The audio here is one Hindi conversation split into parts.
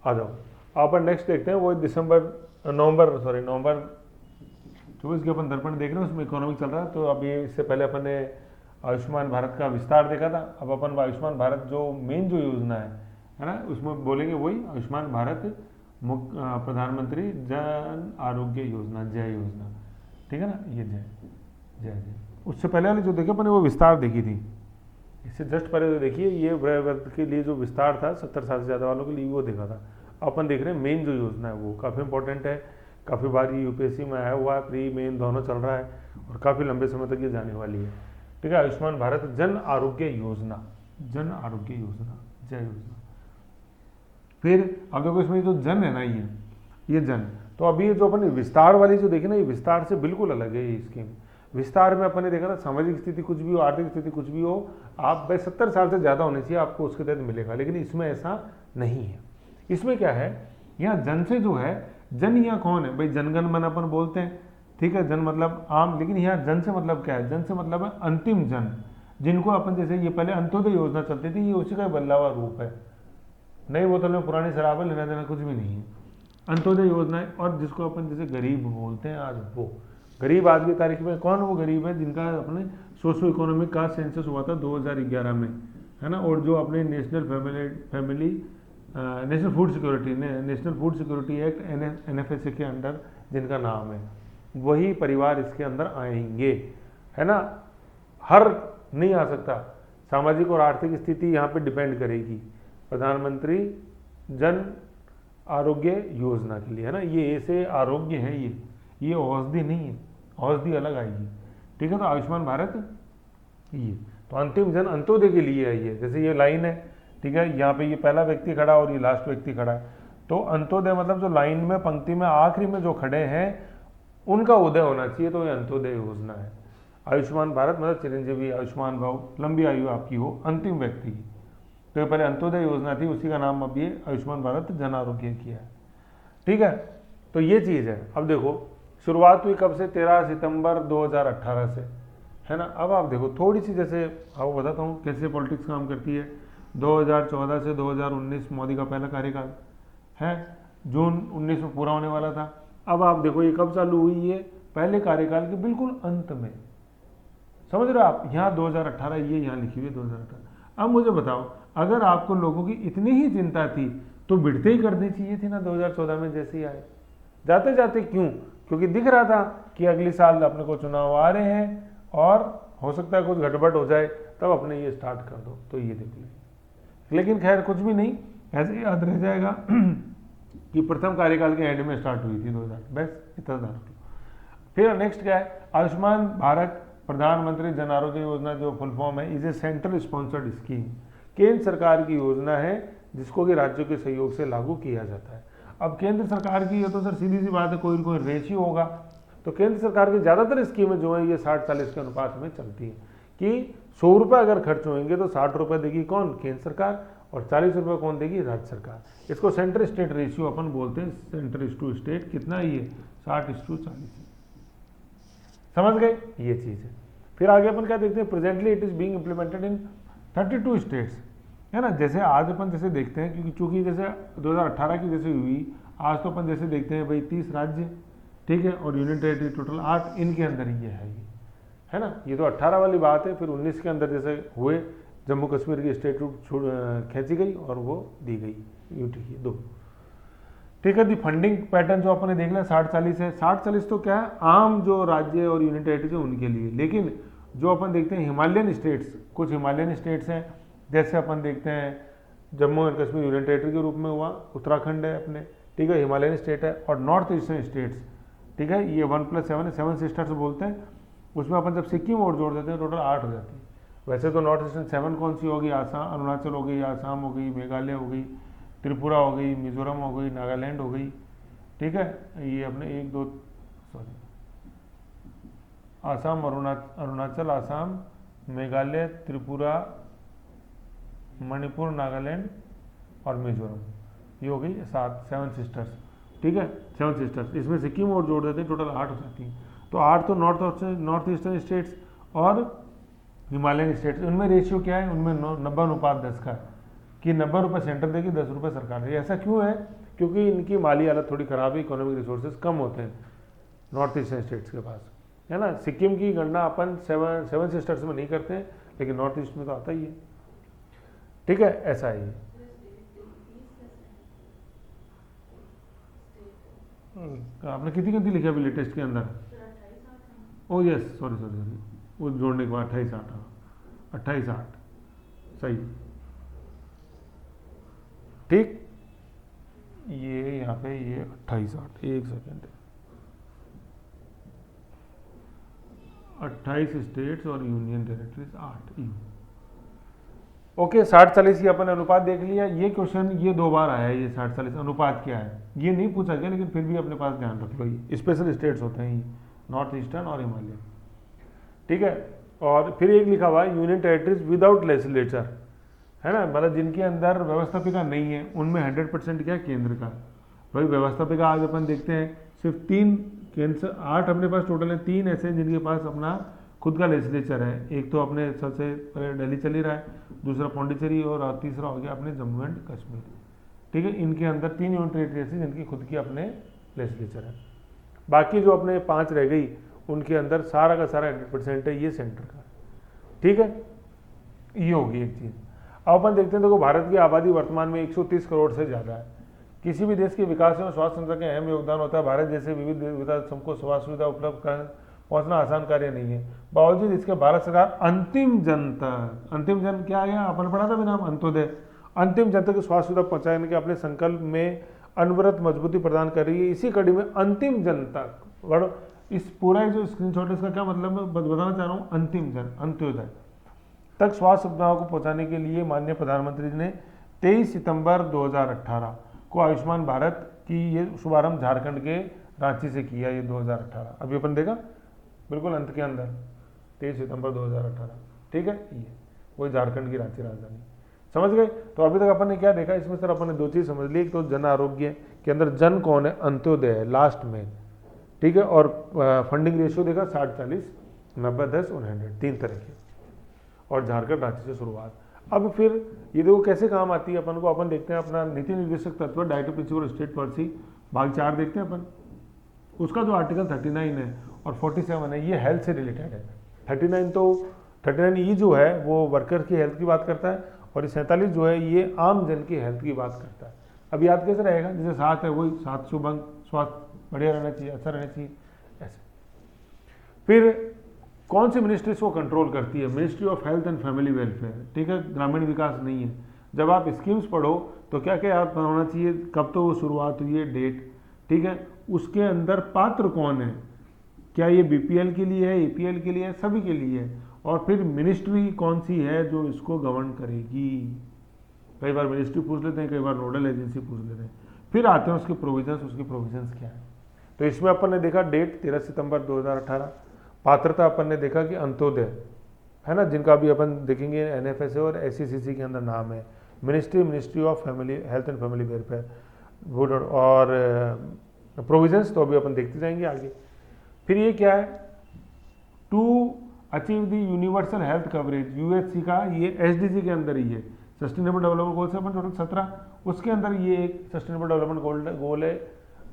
आ जाओ, अपन नेक्स्ट देखते हैं, वो नवंबर 24 के अपन दर्पण देख रहे हैं, उसमें इकोनॉमिक चल रहा है। तो अभी इससे पहले अपन ने आयुष्मान भारत का विस्तार देखा था। अब अपन आयुष्मान भारत जो मेन जो योजना है ना, उसमें बोलेंगे वही आयुष्मान भारत प्रधानमंत्री जन आरोग्य योजना, जय योजना, ठीक है ना, ये जय जय जय। उससे पहले वाले जो देखे अपन ने वो विस्तार देखी थी, इससे जस्ट पहले जो देखिए ये वृद्ध के लिए जो विस्तार था 70 साल से ज़्यादा वालों के लिए, वो देखा था। अपन देख रहे हैं मेन जो योजना है वो काफ़ी इंपॉर्टेंट है, काफ़ी बार ये यूपीएससी में आया हुआ है, प्री मेन दोनों चल रहा है और काफ़ी लंबे समय तक ये जाने वाली है, ठीक है। आयुष्मान भारत जन आरोग्य योजना, जन आरोग्य योजना, जय योजना। फिर अब देखो इसमें जो जन है ना, ये जन, तो अभी ये जो अपन विस्तार वाली जो देखी ना, ये विस्तार से बिल्कुल अलग है ये स्कीम। विस्तार में अपन ने देखा ना, सामाजिक स्थिति कुछ भी हो, आर्थिक स्थिति कुछ भी हो, आप भाई 70 साल से ज़्यादा होने चाहिए आपको उसके तहत मिलेगा, लेकिन इसमें ऐसा नहीं है। इसमें क्या है, यहाँ जन से जो है, जन यहाँ कौन है भाई, जनगण मन अपन बोलते हैं, ठीक है, जन मतलब आम, लेकिन यहाँ जन से मतलब क्या है, जन से मतलब है अंतिम जन, जिनको अपन जैसे ये पहले अंत्योदय योजना चलती थी, ये उसी का बदला हुआ रूप है। नई बोतल में पुरानी शराब है, लेना देना कुछ भी नहीं है, अंत्योदय योजना है। और जिसको अपन जैसे गरीब बोलते हैं आज, वो गरीब आज की तारीख में कौन वो गरीब है, जिनका अपने सोशो इकोनॉमिक का सेंसस हुआ था 2011 में, है ना, और जो अपने national food security act NFSA के अंडर जिनका नाम है, वही परिवार इसके अंदर आएंगे, है ना। हर नहीं आ सकता, सामाजिक और आर्थिक स्थिति यहाँ पे डिपेंड करेगी प्रधानमंत्री जन आरोग्य योजना के लिए, है ना। ये ऐसे आरोग्य है, ये औषधि नहीं है, औषधि अलग आएगी, ठीक है। तो आयुष्मान भारत ये तो अंतिम जन अंत्योदय के लिए है ये, जैसे ये लाइन है, ठीक है, यहाँ पे ये पहला व्यक्ति खड़ा और ये लास्ट व्यक्ति खड़ा है, तो अंत्योदय मतलब जो लाइन में पंक्ति में आखिरी में जो खड़े हैं उनका उदय होना चाहिए, तो ये अंत्योदय योजना है। आयुष्मान भारत मतलब चिरंजीवी आयुष्मान भाव, लंबी आयु आपकी हो, अंतिम व्यक्ति की। तो ये पहले अंत्योदय योजना थी, उसी का नाम अब ये आयुष्मान भारत जन आरोग्य किया है, ठीक है। तो ये चीज़ है। अब देखो शुरुआत हुई कब से, 13 सितंबर 2018 से, है ना। अब आप देखो थोड़ी सी, जैसे आपको बताता हूँ कैसे पॉलिटिक्स काम करती है। 2014 से 2019 मोदी का पहला कार्यकाल है, जून 19 में पूरा होने वाला था। अब आप देखो ये कब चालू हुई, ये पहले कार्यकाल के बिल्कुल अंत में, समझ रहे हो आप, यहाँ 2018 ये यहाँ लिखी हुई है 2018। अब मुझे बताओ, अगर आपको लोगों की इतनी ही चिंता थी तो बिड़ते ही करनी चाहिए थी ना 2014 में जैसे ही आए, जाते जाते क्यों, क्योंकि दिख रहा था कि अगले साल अपने को चुनाव आ रहे हैं और हो सकता है कुछ गड़बड़ हो जाए, तब अपने ये स्टार्ट कर दो, तो ये देख लीजिए। लेकिन खैर कुछ भी नहीं, ऐसे याद रह जाएगा कि प्रथम कार्यकाल के एंड में स्टार्ट हुई थी 2000, बस इतना ध्यान रखो। फिर नेक्स्ट क्या है, आयुष्मान भारत प्रधानमंत्री जन आरोग्य योजना जो फुल फॉर्म है, is a central sponsored scheme, केंद्र सरकार की योजना है जिसको कि राज्यों के सहयोग से लागू किया जाता है। अब केंद्र सरकार की, ये तो सर सीधी सी बात है, कोई कोई रेशियो होगा, तो केंद्र सरकार की ज़्यादातर स्कीमें जो है ये 60-40 के अनुपात में चलती है, कि 100 रुपये अगर खर्च होंगे तो 60 रुपये देगी कौन, केंद्र सरकार, और 40 रुपये कौन देगी, राज्य सरकार। इसको सेंटर स्टेट रेशियो अपन बोलते हैं, सेंटर टू स्टेट कितना ही है, 60:40, समझ गए, ये चीज़ है। फिर आगे अपन क्या देखते हैं, presently it is being implemented in 32 states, है ना। जैसे आज अपन जैसे देखते हैं, क्योंकि चूंकि जैसे 2018 की जैसे हुई, आज तो अपन जैसे देखते हैं भाई 30 राज्य, ठीक है, और यूनियन टेरिटरी टोटल 8, इनके अंदर ये है ना। ये तो 18 वाली बात है। फिर 19 के अंदर जैसे हुए, जम्मू कश्मीर की स्टेट खींची गई और वो दी गई यूटी की 2, ठीक है। दी फंडिंग पैटर्न जो अपने देख लिया 60-40 है। 60-40 तो क्या है, आम जो राज्य और यूनियन टेरिटरी उनके लिए, लेकिन जो अपन देखते हैं हिमालयन स्टेट्स, कुछ हिमालयन स्टेट्स हैं, जैसे अपन देखते हैं Jammu and Kashmir union territory के रूप में हुआ, उत्तराखंड है अपने, ठीक है, हिमालयन स्टेट है, और नॉर्थ ईस्टर्न स्टेट्स, ठीक है, ये 1+7 है, 7 सिस्टर्स बोलते हैं। उसमें अपन जब सिक्किम और जोड़ देते हैं टोटल 8 हो जाती है। वैसे तो नॉर्थ ईस्टर्न 7 कौन सी होगी, आसाम, अरुणाचल हो गई, आसाम हो गई, मेघालय हो गई, त्रिपुरा हो गई, मिजोरम हो गई, नागालैंड हो गई, ठीक है, ये अपने 1 2 सॉरी आसाम, अरुणाचल, आसाम, मेघालय, त्रिपुरा, मणिपुर, नागालैंड और मिजोरम, ये हो गई 7 सिस्टर्स, ठीक है, 7 सिस्टर्स। इसमें सिक्किम और जोड़ देते हैं टोटल 8 हो जाती हैं। तो 8 तो नॉर्थ ईस्टर्न स्टेट्स और हिमालयन स्टेट्स, उनमें रेशियो क्या है, उनमें 90:10 का है, कि 90 रुपये सेंटर देगी, 10 रुपये सरकार देगी। ऐसा क्यों है? क्योंकि इनकी माली हालत थोड़ी ख़राब है, इकोनॉमिक रिसोर्सेज कम होते हैं नॉर्थ ईस्टर्न स्टेट्स के पास, है ना। सिक्किम की गणना अपन सेवन सिस्टर्स में नहीं करते हैं, लेकिन नॉर्थ ईस्ट में तो आता ही है, ठीक है, ऐसा ही है। आपने कितनी लिखा अभी लेटेस्ट के अंदर? ओ यस, सॉरी, वो जोड़ने के बाद 28-8 सही, ठीक। ये यहाँ पे ये 28-8, एक सेकेंड, 28 स्टेट्स और यूनियन टेरिटरीज 8 यू। ओके, 60-40 की अपन अनुपात देख लिया। ये क्वेश्चन ये 2 बार आया है, ये 60-40 अनुपात क्या है ये नहीं पूछा गया, लेकिन फिर भी अपने पास ध्यान रख लो, ये स्पेशल स्टेट्स होते हैं ये, नॉर्थ ईस्टर्न और हिमालय, ठीक है। और फिर एक लिखा हुआ है यूनियन टेरिटरीज विदाउट लेजिस्लेचर, है ना, मतलब जिनके अंदर व्यवस्थापिका नहीं है, उनमें 100% क्या है, केंद्र का। भाई व्यवस्थापिका आज अपन देखते हैं सिर्फ 3 केंद्र, 8 अपने पास टोटल है, 3 ऐसे हैं जिनके पास अपना खुद का लेजिस्लेचर है। एक तो अपने सबसे पहले दिल्ली चल ही रहा है, दूसरा पौंडीचेरी और तीसरा हो गया अपने जम्मू एंड कश्मीर, ठीक है। इनके अंदर 3 यूनियन टेरिटरीज है जिनकी खुद की अपने लेजिस्लेचर है। बाकी जो अपने 5 रह गई उनके अंदर सारा का सारा 100% है, ये सेंटर का, ठीक है। ये होगी एक चीज़। अब अपन देखते हैं, देखो भारत की आबादी वर्तमान में 130 करोड़ से ज़्यादा है। किसी भी देश के विकास में स्वास्थ्य तंत्र का अहम योगदान होता है। भारत जैसे विविध विविधता सबको स्वास्थ्य सुविधा उपलब्ध कर पहुंचना आसान कार्य नहीं है। बावजूद इसके भारत सरकार अंतिम जन तक, अंतिम जन क्या है, अपन पढ़ा था भी नाम, अंत्योदय, अंतिम जन तक स्वास्थ्य सुविधा पहुंचाने के अपने संकल्प में अनवरत मजबूती प्रदान कर रही है। इसी कड़ी में अंतिम जन तक, बड़ो इस पूरा जो स्क्रीनशॉट है इसका क्या मतलब मैं बताना चाह रहा हूँ, अंतिम जन, अंत्योदय तक स्वास्थ्य सुविधाओं को पहुंचाने के लिए माननीय प्रधानमंत्री जी ने 23 सितंबर 2018 को आयुष्मान भारत की ये शुभारंभ झारखंड के रांची से किया, ये 2018 अभी अपन देखा बिल्कुल अंत के अंदर 23 सितंबर 2018, ठीक है। ये वही झारखंड की रांची राजधानी, समझ गए। तो अभी तक अपन ने क्या देखा, इसमें सर अपन ने 2 चीज़ समझ ली। एक तो जन आरोग्य के अंदर जन कौन है, अंत्योदय है लास्ट में, ठीक है। और फंडिंग रेशियो देखा 60-40, 90-10 और 100, 3 तरह के, और झारखंड रांची से शुरुआत। अब फिर ये देखो कैसे काम आती है अपन को, अपन देखते हैं अपना नीति निर्देशक तत्व डायरेक्टिव प्रिंसिपल स्टेट पॉलिसी भाग 4 देखते हैं अपन। उसका जो आर्टिकल 39 है और 47 है ये हेल्थ से रिलेटेड है। 39 जो है वो वर्कर की हेल्थ की बात करता है, और 47 जो है ये आम जन की हेल्थ की बात करता है। अब याद कैसे रहेगा, जैसे 7 है वही 7 शुभंग, स्वास्थ्य बढ़िया रहना चाहिए, अच्छा रहना चाहिए, ऐसे। फिर कौन सी मिनिस्ट्री इसको कंट्रोल करती है, ministry of health and family welfare, ठीक है, ग्रामीण विकास नहीं है। जब आप स्कीम्स पढ़ो तो क्या क्या याद होना चाहिए, कब तो वो शुरुआत हुई है, डेट, ठीक है, उसके अंदर पात्र कौन है, क्या ये बीपीएल के लिए है, एपीएल के लिए है, सभी के लिए है, और फिर मिनिस्ट्री कौन सी है जो इसको गवर्न करेगी। कई बार मिनिस्ट्री पूछ लेते हैं, कई बार नोडल एजेंसी पूछ लेते हैं। फिर आते हैं उसके प्रोविजंस क्या है। तो इसमें अपन ने देखा डेट 13 सितंबर 2018, पात्रता अपन ने देखा कि अंत्योदय है ना, जिनका भी अपन देखेंगे एनएफएसए और एससीसीसी के अंदर नाम है, ministry of family health and family welfare, और प्रोविजंस तो अभी अपन देखते जाएंगे आगे। फिर ये क्या है, to achieve the universal health coverage, UHC का ये एसडीजी के अंदर ही है, सस्टेनेबल डेवलपमेंट गोल से अपन टोटल 17, उसके अंदर ये एक सस्टेनेबल डेवलपमेंट गोल है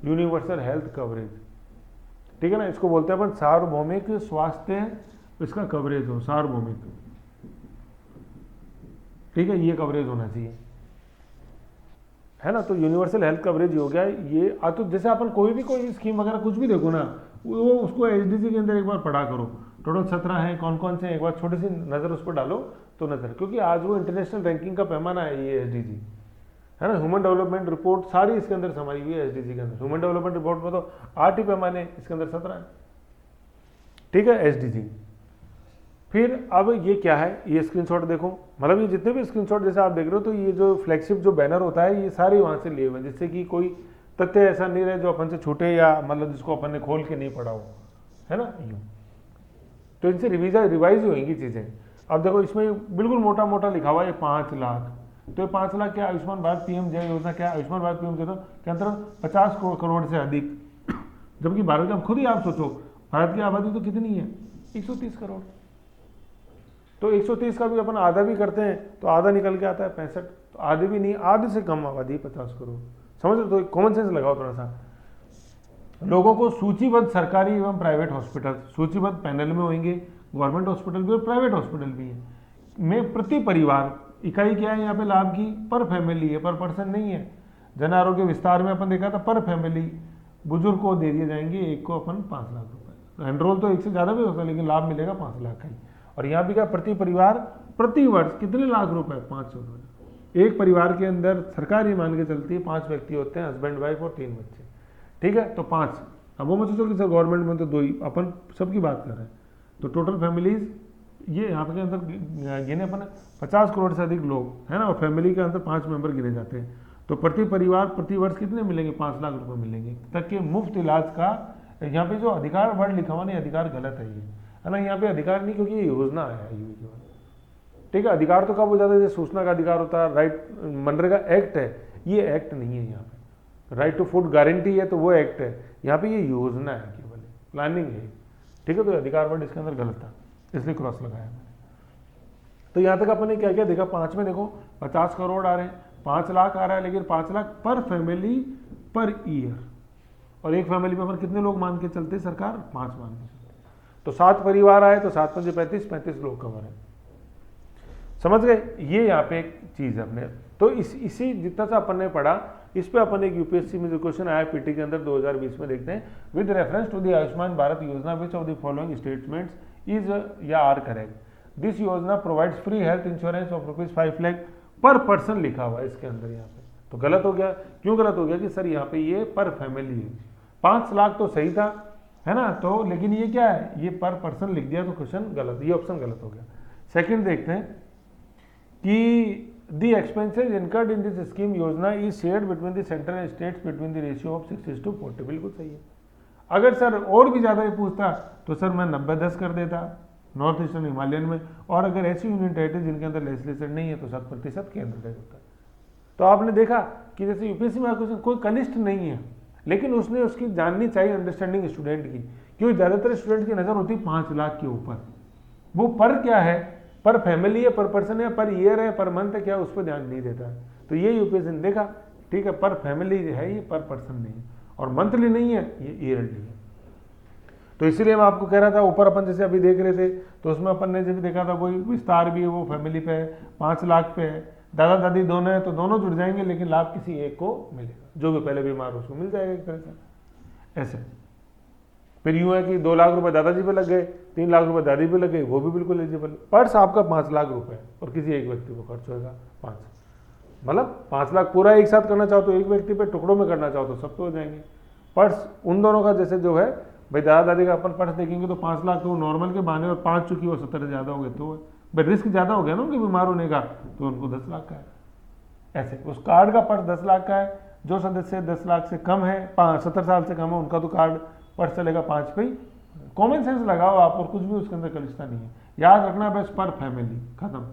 यूनिवर्सल हेल्थ कवरेज, ठीक है ना। इसको बोलते हैं अपन सार्वभौमिक स्वास्थ्य, इसका कवरेज हो सार्वभौमिक, ठीक है, ये कवरेज होना चाहिए, है ना। तो यूनिवर्सल हेल्थ कवरेज हो गया ये। तो जैसे अपन कोई स्कीम वगैरह कुछ भी देखो ना, वो उसको एसडीजी के अंदर एक बार पढ़ा करो, टोटल 17 हैं, कौन कौन से हैं, एक बार छोटी सी नज़र उस पर डालो तो नज़र, क्योंकि आज वो इंटरनेशनल रैंकिंग का पैमाना है ये एसडीजी, है ना। ह्यूमन डेवलपमेंट रिपोर्ट सारी इसके अंदर समाई हुई है एसडीजी के अंदर। ह्यूमन डेवलपमेंट रिपोर्ट में तो 8 ही पैमाने, इसके अंदर 17 है, ठीक है, एसडीजी। फिर अब ये क्या है, ये स्क्रीनशॉट देखो, मतलब ये जितने भी स्क्रीनशॉट जैसे आप देख रहे हो, तो ये जो फ्लैगशिप जो बैनर होता है ये सारे वहाँ से लिए हुए हैं, जिससे कि कोई तथ्य ऐसा नहीं रहे जो अपन से छूटे, या मतलब जिसको अपन ने खोल के नहीं पढ़ा हो, है ना, यूँ। तो इनसे रिवाइज होंगी चीज़ें। अब देखो इसमें बिल्कुल मोटा मोटा लिखा हुआ है 5 लाख, तो ये 5 लाख क्या, आयुष्मान भारत पीएम जय योजना क्या, आयुष्मान भारत पीएम जय के अंतर्गत 50 करोड़ से अधिक, जबकि भारत का खुद ही आप सोचो भारत की आबादी तो कितनी है, 130 करोड़। तो 130 का भी अपन आधा भी करते हैं तो आधा निकल के आता है 65, तो आधे भी नहीं, आधे से कम आबादी 50 करोड़। समझ लो, तो कॉमन सेंस लगाओ थोड़ा सा। लोगों को सूचीबद्ध सरकारी एवं प्राइवेट हॉस्पिटल, सूचीबद्ध पैनल में होंगे, गवर्नमेंट हॉस्पिटल भी और प्राइवेट हॉस्पिटल भी है, में प्रति परिवार, इकाई क्या है यहाँ पे लाभ की, पर फैमिली है, पर पर्सन नहीं है। जन आरोग्य विस्तार में अपन देखा था पर फैमिली, बुजुर्ग को दे दिए जाएंगे एक को अपन 5 लाख रुपए। एनरोल तो एक से ज़्यादा भी होता है, लेकिन लाभ मिलेगा 5 लाख का ही। और यहाँ भी क्या, प्रति परिवार प्रति वर्ष कितने लाख रुपए, 500 रुपये। एक परिवार के अंदर सरकार ये मान के चलती है 5 व्यक्ति होते हैं, हस्बैंड वाइफ और 3 बच्चे, ठीक है, तो 5। अब वो मत सोचो कि सर गवर्नमेंट में तो 2 ही, अपन सबकी बात कर रहे हैं। तो टोटल फैमिलीज ये यहाँ पे के अंदर गिने अपन 50 करोड़ से अधिक लोग है ना, और फैमिली के अंदर 5 मेंबर गिने जाते हैं। तो प्रति परिवार प्रति वर्ष कितने मिलेंगे, 5 लाख रुपए मिलेंगे, तक के मुफ्त इलाज का। यहाँ पे जो अधिकार वर्ड लिखा हुआ नहीं, अधिकार गलत है ये, है ना, यहाँ पे अधिकार नहीं, क्योंकि ये योजना है यूपी के बाद, ठीक है। अधिकार तो कब हो जाता है, जैसे सूचना का अधिकार होता है, राइट, मनरेगा एक्ट है, ये एक्ट नहीं है यहाँ पे। राइट टू फूड गारंटी है तो वो एक्ट है, यहाँ पे ये योजना है, केवल प्लानिंग है, ठीक है। तो अधिकार वर्ड इसके अंदर गलत था, इसलिए क्रॉस लगाया मैंने। तो यहाँ तक अपन ने क्या क्या देखा, 5 में देखो 50 करोड़ आ रहे हैं, 5 लाख आ रहा है, लेकिन 5 लाख पर फैमिली पर ईयर, और एक फैमिली में अपन कितने लोग मान के चलते, सरकार 5 मान के चलते। तो 7 परिवार आए तो 7 5 35 लोग कवर है, समझ गए। ये यहाँ पे एक चीज है अपने। तो इसी जितना सा अपन ने पढ़ा, इस पे अपन एक यूपीएससी में जो क्वेश्चन आया पीटी के अंदर 2020 में, देखते हैं। With reference to the Ayushman Bharat Yojana, which of the following statements is or are correct. This Yojana provides free health insurance of ₹5 lakh per person लिखा हुआ है इसके अंदर, यहाँ पे तो गलत हो गया। क्यों गलत हो गया कि सर यहाँ पे ये पर फैमिली है, 5 लाख तो सही था, है ना, तो लेकिन ये क्या है, ये पर पर्सन लिख दिया, तो क्वेश्चन गलत, ये ऑप्शन गलत हो गया। सेकंड देखते हैं कि the expenses incurred in this scheme Yojana is shared between the centre and states between the ratio of 6:40, बिल्कुल सही है। अगर सर और भी ज़्यादा ये पूछता तो सर मैं 90-10 कर देता नॉर्थ ईस्टर्न हिमालयन में, और अगर ऐसी यूनियन टेरिटरी जिनके अंदर लेजिस्लेचर नहीं है तो 7% केंद्र का होता है। तो आपने देखा कि जैसे यूपीएससी में क्वेश्चन कोई कनिष्ठ नहीं है, लेकिन उसने उसकी जाननी चाहिए अंडरस्टैंडिंग स्टूडेंट की, क्योंकि ज़्यादातर स्टूडेंट की नज़र होती है 5 लाख के ऊपर। वो पर क्या है, पर फैमिली है, पर पर्सन है, पर ईयर है, पर मंथ है, क्या उस पर ध्यान नहीं देता है। तो ये यूपीएससी ने देखा, ठीक है, पर फैमिली है ये, पर पर्सन नहीं है, और मंथली नहीं है, ये ईयरली है। तो इसीलिए मैं आपको कह रहा था, ऊपर अपन जैसे अभी देख रहे थे, तो उसमें अपन ने जब देखा था कोई विस्तार भी है, वो फैमिली पे है, 5 लाख पे है, दादा दादी दोनों है, तो दोनों जुड़ जाएंगे, लेकिन लाभ किसी एक को मिलेगा, जो भी पहले बीमार हो उसको मिल जाएगा एक तरह से, ऐसे। फिर यूं है कि 2 लाख रुपए दादाजी पे लग गए, 3 लाख रुपए दादी पे लग गए, वो भी बिल्कुल एलिजिबल। पर्स आपका 5 लाख रुपए और किसी एक व्यक्ति को खर्च होगा 5, मतलब 5 लाख पूरा एक साथ करना चाहो तो एक व्यक्ति पे, टुकड़ों में करना चाहो तो सब पे हो जाएंगे। पर्स उन दोनों का जैसे जो है भाई, दादा दादी का अपन पर्स देखेंगे तो 5 लाख तो नॉर्मल के बहाने, और 5 चूंकि वो 70 से ज़्यादा हो गए तो भाई रिस्क ज़्यादा हो गया ना उनके बीमार होने का, तो उनको 10 लाख का है। ऐसे उस कार्ड का पर्स 10 लाख का है, जो सदस्य 10 लाख से कम है, 70 साल से कम है, उनका तो कार्ड पर्स चलेगा 5 पे ही। कॉमन सेंस लगाओ आप, और कुछ भी उसके अंदर कलिष्ठता नहीं है। याद रखना बस पर फैमिली, खत्म,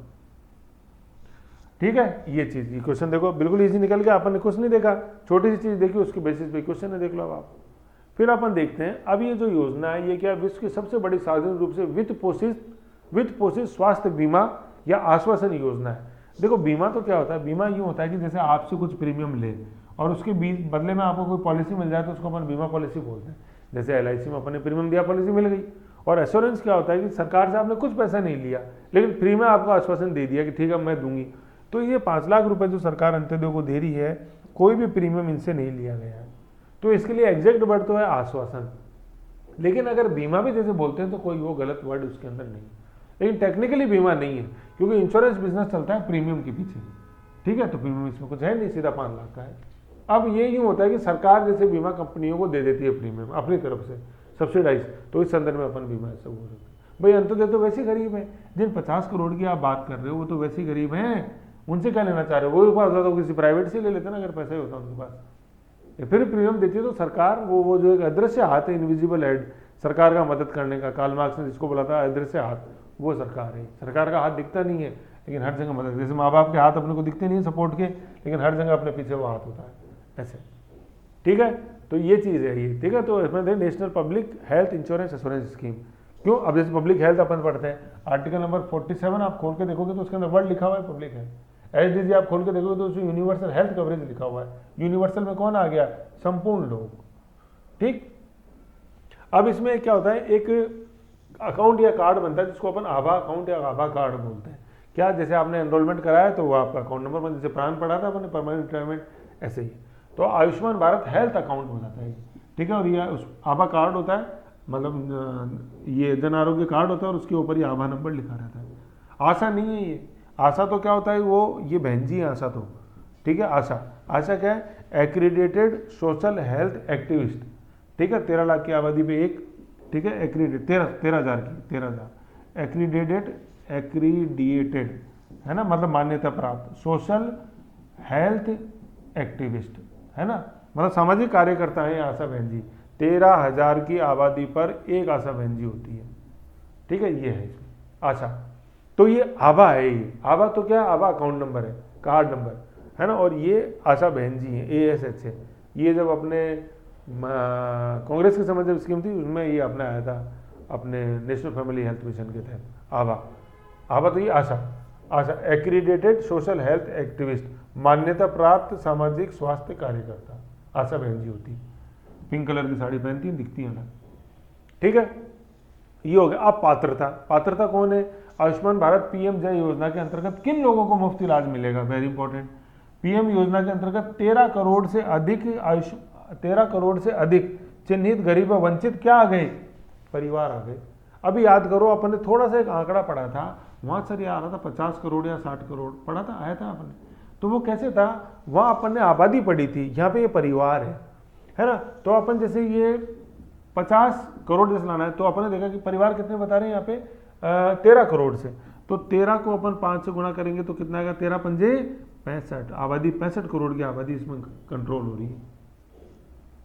ठीक है। ये चीज़, ये क्वेश्चन देखो बिल्कुल इजी निकल गया, अपन ने कुछ नहीं देखा, छोटी सी चीज़ देखी, उसके बेसिस पे क्वेश्चन है, देख लो अब आप। फिर अपन देखते हैं, अब ये जो योजना है, ये क्या विश्व की सबसे बड़ी सार्वजनिक रूप से वित्त पोषित स्वास्थ्य बीमा या आश्वासन योजना है। देखो बीमा तो क्या होता है, बीमा यूँ होता है कि जैसे आपसे कुछ प्रीमियम ले और उसके बदले में आपको कोई पॉलिसी मिल जाए तो उसको अपन बीमा पॉलिसी बोलते हैं। जैसे एलआईसी में अपन ने प्रीमियम दिया, पॉलिसी मिल गई। और एश्योरेंस क्या होता है कि सरकार से आपने कुछ पैसा नहीं लिया, लेकिन फ्री में आपको आश्वासन दे दिया कि ठीक है मैं दूंगी। तो ये 5 लाख रुपए जो सरकार अंत्योदय को दे रही है, कोई भी प्रीमियम इनसे नहीं लिया गया है, तो इसके लिए एग्जैक्ट वर्ड तो है आश्वासन। लेकिन अगर बीमा भी जैसे बोलते हैं तो कोई वो गलत वर्ड उसके अंदर नहीं, लेकिन टेक्निकली बीमा नहीं है, क्योंकि इंश्योरेंस बिजनेस चलता है प्रीमियम के पीछे, ठीक है। तो प्रीमियम इसमें कुछ है नहीं, सीधा 5 लाख का है। अब ये यूँ होता है कि सरकार जैसे बीमा कंपनियों को दे देती है प्रीमियम अपनी तरफ से सब्सिडाइज, तो इस संदर्भ में अपन बीमा ऐसा बोल सकते हैं। भाई अंत्योदय तो वैसे गरीब है, जिन 50 करोड़ की आप बात कर रहे हो वो तो वैसे गरीब हैं, उनसे क्या लेना चाह रहे हो। वो पास होता तो किसी प्राइवेट से ले लेते ना, अगर पैसा ही होता उनके पास। फिर प्रीमियम देती है तो सरकार, वो जो एक अदृश्य हाथ है, इनविजिबल हेड, सरकार का मदद करने का, कार्ल मार्क्स ने जिसको बोला था अदृश्य हाथ, वो सरकार है। सरकार का हाथ दिखता नहीं है, लेकिन हर जगह मदद, जैसे माँ बाप के हाथ अपने को दिखते नहीं सपोर्ट के, लेकिन हर जगह अपने पीछे वो हाथ होता है, ऐसे, ठीक है। तो ये चीज़ है ये, ठीक है। तो इसमें national public health insurance assurance scheme, क्यों, अब जैसे पब्लिक हेल्थ अपन पढ़ते हैं, आर्टिकल नंबर 47 आप खोल के देखोगे तो उसके अंदर वर्ड लिखा हुआ है पब्लिक हेल्थ, SDG आप खोल के देखोगे तो उसमें यूनिवर्सल हेल्थ कवरेज लिखा हुआ है। यूनिवर्सल में कौन आ गया? संपूर्ण लोग। ठीक, अब इसमें क्या होता है, एक अकाउंट या कार्ड बनता है जिसको अपन आभा अकाउंट या आभा कार्ड बोलते हैं। क्या, जैसे आपने एनरोलमेंट कराया तो वो आपका अकाउंट नंबर बन, जैसे प्राण पढ़ा था अपने परमानेंट रिटायरमेंट, ऐसे ही। तो आयुष्मान भारत हेल्थ अकाउंट हो जाता है, ठीक है। और ये उस आभा कार्ड होता है, मतलब ये जन आरोग्य कार्ड होता है और उसके ऊपर ये आभा नंबर लिखा रहता है। आशा नहीं है ये, आशा तो क्या होता है, वो ये बहन जी है आशा तो, ठीक है। आशा क्या है? एक्रीडेटेड सोशल हेल्थ एक्टिविस्ट, ठीक है। 13 लाख की आबादी पे एक, ठीक है। एक्रीडेट 13,000 की, 13,000 एक्रीडिएटेड है ना, मतलब मान्यता प्राप्त सोशल हेल्थ एक्टिविस्ट है ना, मतलब सामाजिक कार्यकर्ता है आशा बहन जी। 13,000 की आबादी पर एक आशा बहन जी होती है, ठीक है। ये है इसमें आशा। तो ये आभा है, ये आभा तो क्या, आभा अकाउंट नंबर है, कार्ड नंबर है ना। और ये आशा बहन जी हैं, ASH है। ये जब अपने कांग्रेस के समय जब स्कीम थी उसमें ये अपने आया था, अपने नेशनल फैमिली हेल्थ मिशन के तहत आभा। तो ये आशा एक्रीडेटेड सोशल हेल्थ एक्टिविस्ट, मान्यता प्राप्त सामाजिक स्वास्थ्य कार्यकर्ता आशा बहन जी होती। पिंक कलर की साड़ी पहनती हैं, दिखती हैं अलग, ठीक है। ये हो गया। अब पात्रता कौन है? आयुष्मान भारत PM जय योजना के अंतर्गत किन लोगों को मुफ्त इलाज मिलेगा? Very important. PM योजना के अंतर्गत 13 करोड़ से अधिक चिन्हित गरीब व वंचित क्या आ गए? परिवार आ गए। अभी याद करो, अपन ने थोड़ा सा एक आंकड़ा पढ़ा था, वहां सर ये आ रहा था 50 करोड़ या 60 करोड़ पढ़ा था, आया था अपन ने। तो वो कैसे था, वहां अपन ने आबादी पढ़ी थी, यहाँ पे ये परिवार है ना। तो अपन जैसे ये 50 करोड़ जैसे लाना है, तो अपन ने देखा कि परिवार कितने बता रहे हैं यहाँ पे, 13 करोड़ से। तो 13 को अपन 5 से गुणा करेंगे तो कितना आएगा? 13 पंजे 65, आबादी 65 करोड़ की आबादी इसमें कंट्रोल हो रही है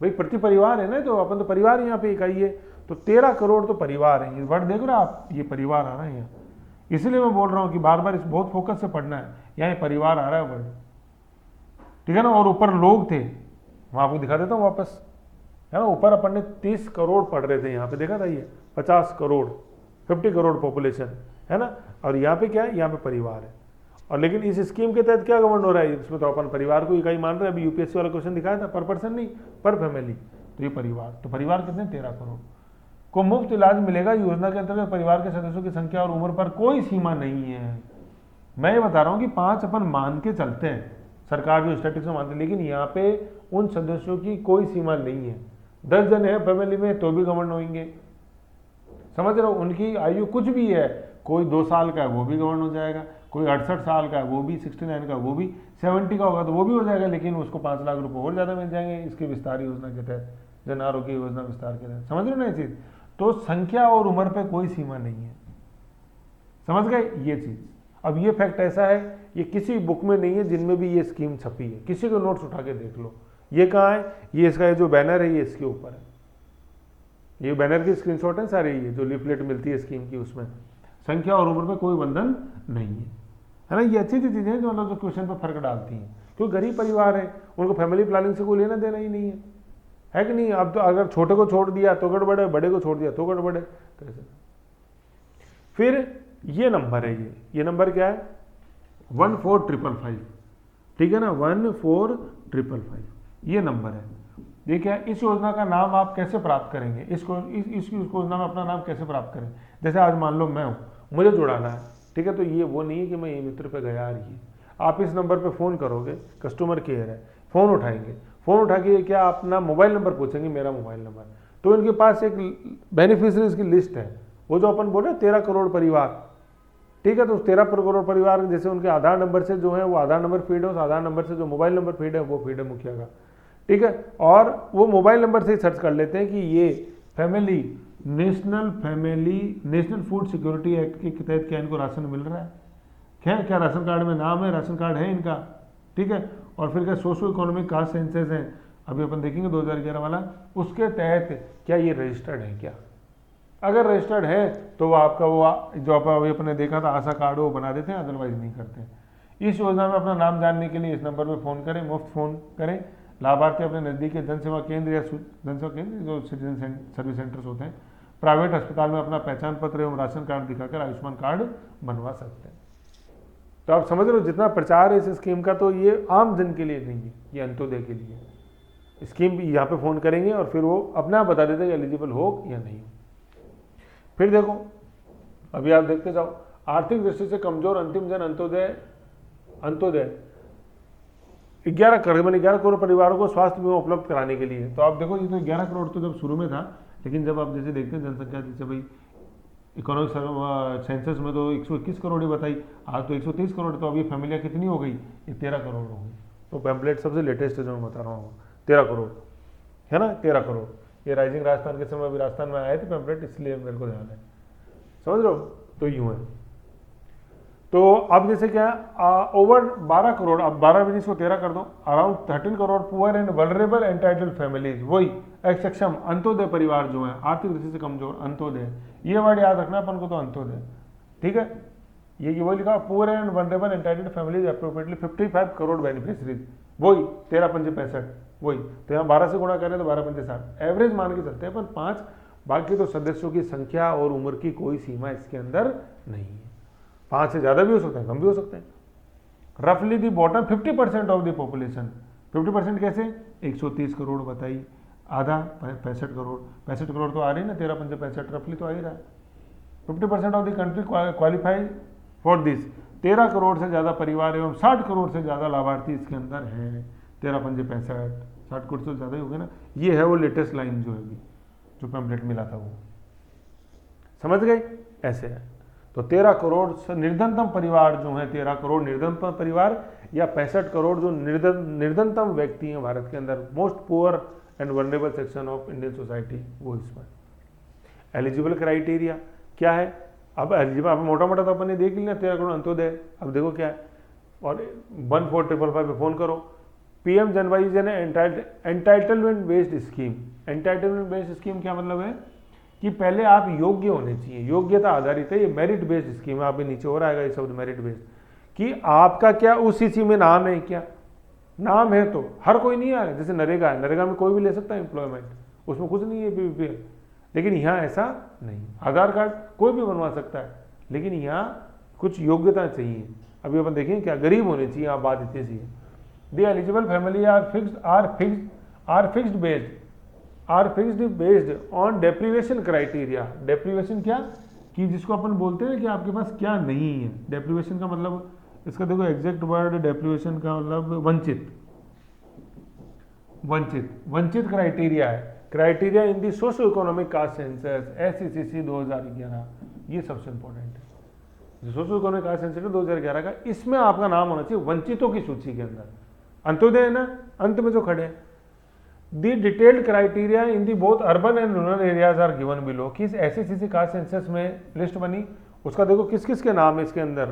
भाई। प्रति परिवार है ना, तो अपन तो परिवार यहाँ पे इकाई है। तो 13 करोड़ तो परिवार है। ये वर्ड देख रहे हो आप, ये परिवार आ रहा है यहाँ, इसलिए मैं बोल रहा हूँ कि बार बार इस बहुत फोकस से पढ़ना है। यहाँ ये परिवार आ रहा है वर्ड, ठीक है ना। और ऊपर लोग थे, मैं आपको दिखा देता हूँ वापस, है ना। ऊपर अपन ने 30 करोड़ पढ़ रहे थे, यहाँ पे देखा था ये 50 करोड़, 50 करोड़ पॉपुलेशन है ना। और यहाँ पे क्या है? यहाँ पे परिवार है। और लेकिन इस स्कीम के तहत क्या गवर्न हो रहा है? इसमें तो अपन परिवार को इकाई मान रहे हैं। अभी UPSC वाला क्वेश्चन दिखाया था, पर पर्सन नहीं, पर फैमिली। तो ये परिवार, तो परिवार कितने? 13 करोड़ को मुफ्त इलाज मिलेगा। योजना के अंतर्गत परिवार के सदस्यों की संख्या और उम्र पर कोई सीमा नहीं है। मैं ये बता रहा हूँ कि 5 अपन मान के चलते हैं, सरकार जो स्टैटिस्टिक्स में मानते हैं, लेकिन यहाँ पे उन सदस्यों की कोई सीमा नहीं है। 10 जन है फैमिली में तो भी गवर्न होंगे, समझ रहे हो। उनकी आयु कुछ भी है, कोई 2 साल का है वो भी गवर्न हो जाएगा, कोई 68 साल का है वो भी, 69 का वो भी, 70 का होगा तो वो भी हो जाएगा, लेकिन उसको 5 लाख रुपए और ज़्यादा मिल जाएंगे इसके विस्तार योजना के तहत, जन आरोग्य योजना विस्तार के तहत। समझ रहे हो ना ये चीज़। तो संख्या और उम्र पे कोई सीमा नहीं है, समझ गए ये चीज़। अब ये फैक्ट ऐसा है, ये किसी बुक में नहीं है जिनमें भी ये स्कीम छपी है। किसी को नोट्स उठा के देख लो, ये कहाँ है? ये इसका ये जो बैनर है ये इसके ऊपर है, ये बैनर की स्क्रीनशॉट है सारी, ये जो लीफलेट मिलती है स्कीम की, उसमें संख्या और उम्र पे कोई बंधन नहीं है ना। ये अच्छी अच्छी चीज़ें हैं जो मतलब जो क्वेश्चन पर फर्क डालती हैं, क्योंकि गरीब परिवार है, उनको फैमिली प्लानिंग से कोई लेना देना ही नहीं है कि नहीं। अब तो अगर छोटे को छोड़ दिया तो गड़बड़ है, बड़े को छोड़ दिया तो गड़बड़ है। तो फिर ये नंबर है, ये नंबर क्या है? 14,555, ठीक है ना, 14,555 ये नंबर है। देखिए इस योजना का नाम आप कैसे प्राप्त करेंगे? इस योजना में अपना नाम कैसे प्राप्त करें? जैसे आज मान लो मैं हूँ, मुझे जुड़ाना है, ठीक है। तो ये वो नहीं है कि मैं ये मित्र पे गया रही, आप इस नंबर पे फ़ोन करोगे, कस्टमर केयर है, फ़ोन उठाएंगे, फ़ोन उठा के क्या अपना मोबाइल नंबर पूछेंगे, मेरा मोबाइल नंबर। तो इनके पास एक बेनिफिशरीज की लिस्ट है, वो जो अपन बोले 13 करोड़ परिवार, ठीक है। तो उस 13 करोड़ परिवार जैसे उनके आधार नंबर से जो है वो आधार नंबर फीड है, उस आधार नंबर से जो मोबाइल नंबर फीड है वो फीड है मुखिया का, ठीक है। और वो मोबाइल नंबर से ही सर्च कर लेते हैं कि ये family national food security act के तहत क्या इनको राशन मिल रहा है, क्या राशन कार्ड में नाम है, राशन कार्ड है इनका, ठीक है। और फिर क्या सोशो इकोनॉमिक कास्ट सेंसस है, अभी अपन देखेंगे 2011 वाला, उसके तहत क्या ये रजिस्टर्ड है क्या? अगर रजिस्टर्ड है तो वो आपका वो जो अभी अपने देखा था आशा कार्ड वो बना देते हैं, अदरवाइज नहीं करते। इस योजना में अपना नाम जानने के लिए इस नंबर पर फ़ोन करें, मुफ्त फ़ोन करें। लाभार्थी अपने नज़दीक के जनसेवा केंद्र या जनसेवा केंद्र जो सिटीजन सर्विस सेंटर्स होते हैं, प्राइवेट अस्पताल में अपना पहचान पत्र एवं राशन कार्ड दिखाकर आयुष्मान कार्ड बनवा सकते हैं। तो आप समझ रहे हो जितना प्रचार है इस स्कीम का, तो ये आम जन के लिए नहीं है, ये अंत्योदय के लिए है। स्कीम यहाँ पे फ़ोन करेंगे और फिर वो अपने आप बता देते हैं कि एलिजिबल हो या नहीं हो। फिर देखो, अभी आप देखते जाओ, आर्थिक दृष्टि से कमजोर अंतिम जन अंत्योदय 11 करोड़ परिवारों को स्वास्थ्य बीमा उपलब्ध कराने के लिए। तो आप देखो, ये तो 11 करोड़ तो जब शुरू में था, लेकिन जब आप जैसे देखते हैं जनसंख्या, जैसे भाई इकोनॉमिक सेंसस में तो 121 करोड़ ही बताई, आज तो 130 करोड़, तो अभी फैमिलियाँ कितनी हो गई, ये 13 करोड़ हो गई। तो पैम्पलेट सबसे लेटेस्ट है जो मैं बता रहा हूँ, 13 करोड़ है ना, 13 करोड़। ये राइजिंग राजस्थान के समय अभी राजस्थान में आए थे पैम्पलेट, इसलिए मेरे को ध्यान है, समझ रहे हो। तो यूँ है। तो अब जैसे क्या, ओवर 12 करोड़, अब 12 भी इसको 13 कर दो, around 13 crore poor and vulnerable entitled families, वही अक्षम अंत्योदय परिवार जो है, आर्थिक दृष्टि से कमजोर अंत्योदय, ये वर्ड याद रखना अपन को, तो अंत्योदय, ठीक है। ये वही लिखा, poor and vulnerable entitled families appropriately 55 crore beneficiaries, वही 13 पंजे 65, वही। तो यहाँ 12 से गुणा करें तो 12 पंजे 60, एवरेज मान के चलते हैं, पर 5, बाकी तो सदस्यों की संख्या और उम्र की कोई सीमा इसके अंदर नहीं है। 5 से ज़्यादा भी हो सकते हैं, कम भी हो सकते हैं। रफली दी बॉटम 50% ऑफ द पॉपुलेशन, 50% कैसे, 130 करोड़ बताई, आधा 65 करोड़, 65 करोड़ तो आ रही ना, 13 पंजे 65, रफली तो आ ही रहा है। 50% of the country qualify for this, 13 crore से ज़्यादा परिवार एवं 60 करोड़ से ज़्यादा लाभार्थी इसके अंदर हैं। 13 पंजे 65, 60 करोड़ से ज़्यादा ही हो गए ना। ये है वो लेटेस्ट लाइन जो है अभी, जो पैम्पलेट मिला था वो, समझ गए, ऐसे है। तो 13 करोड़ से निर्धनतम परिवार जो है, 13 करोड़ निर्धनतम परिवार, या 65 करोड़ जो निर्धनतम व्यक्ति हैं भारत के अंदर, most poor and vulnerable section of Indian society, वो इसमें। एलिजिबल क्राइटेरिया क्या है, अब एलिजिबल अब मोटा मोटा तो अपन ने देख लिया, 13 करोड़ अंत्योदय। अब देखो क्या है, और 14555 पे फ़ोन करो, PM जनवरी जन entitlement based scheme. Entitlement based scheme क्या मतलब है कि पहले आप योग्य होने चाहिए, योग्यता आधारित है। ये मेरिट बेस्ड स्कीम है, आप नीचे हो आएगा ये शब्द मेरिट बेस्ड, कि आपका क्या उस इसी में नाम है, क्या नाम है, तो हर कोई नहीं आ रहा। जैसे नरेगा है, नरेगा में कोई भी ले सकता है एम्प्लॉयमेंट, उसमें कुछ नहीं है PPP, लेकिन यहाँ ऐसा नहीं। आधार कार्ड कोई भी बनवा सकता है, लेकिन यहाँ कुछ योग्यता चाहिए। अभी अपन देखें क्या, गरीब होने चाहिए, आप बात इतनी सी है। The eligible family are fixed based on deprivation criteria. Deprivation क्या, कि जिसको अपन बोलते हैं कि आपके पास क्या नहीं है। डेप्रीवेशन का मतलब, इसका देखो एग्जैक्ट वर्ड, डेप्रीवेशन का मतलब वंचित क्राइटेरिया है। Criteria in the socio economic caste census SECC 2011, ये सबसे इंपॉर्टेंट है। सोशो इकोनॉमिक कास्ट सेंसस 2011 का, इसमें आपका नाम होना चाहिए वंचितों की सूची के अंदर। अंत्योदय है ना, अंत में जो खड़े हैं। The detailed criteria in the both urban and rural areas are given below, कि इस SECC कास्ट सेंसस में लिस्ट बनी, उसका देखो किस किस के नाम है इसके अंदर,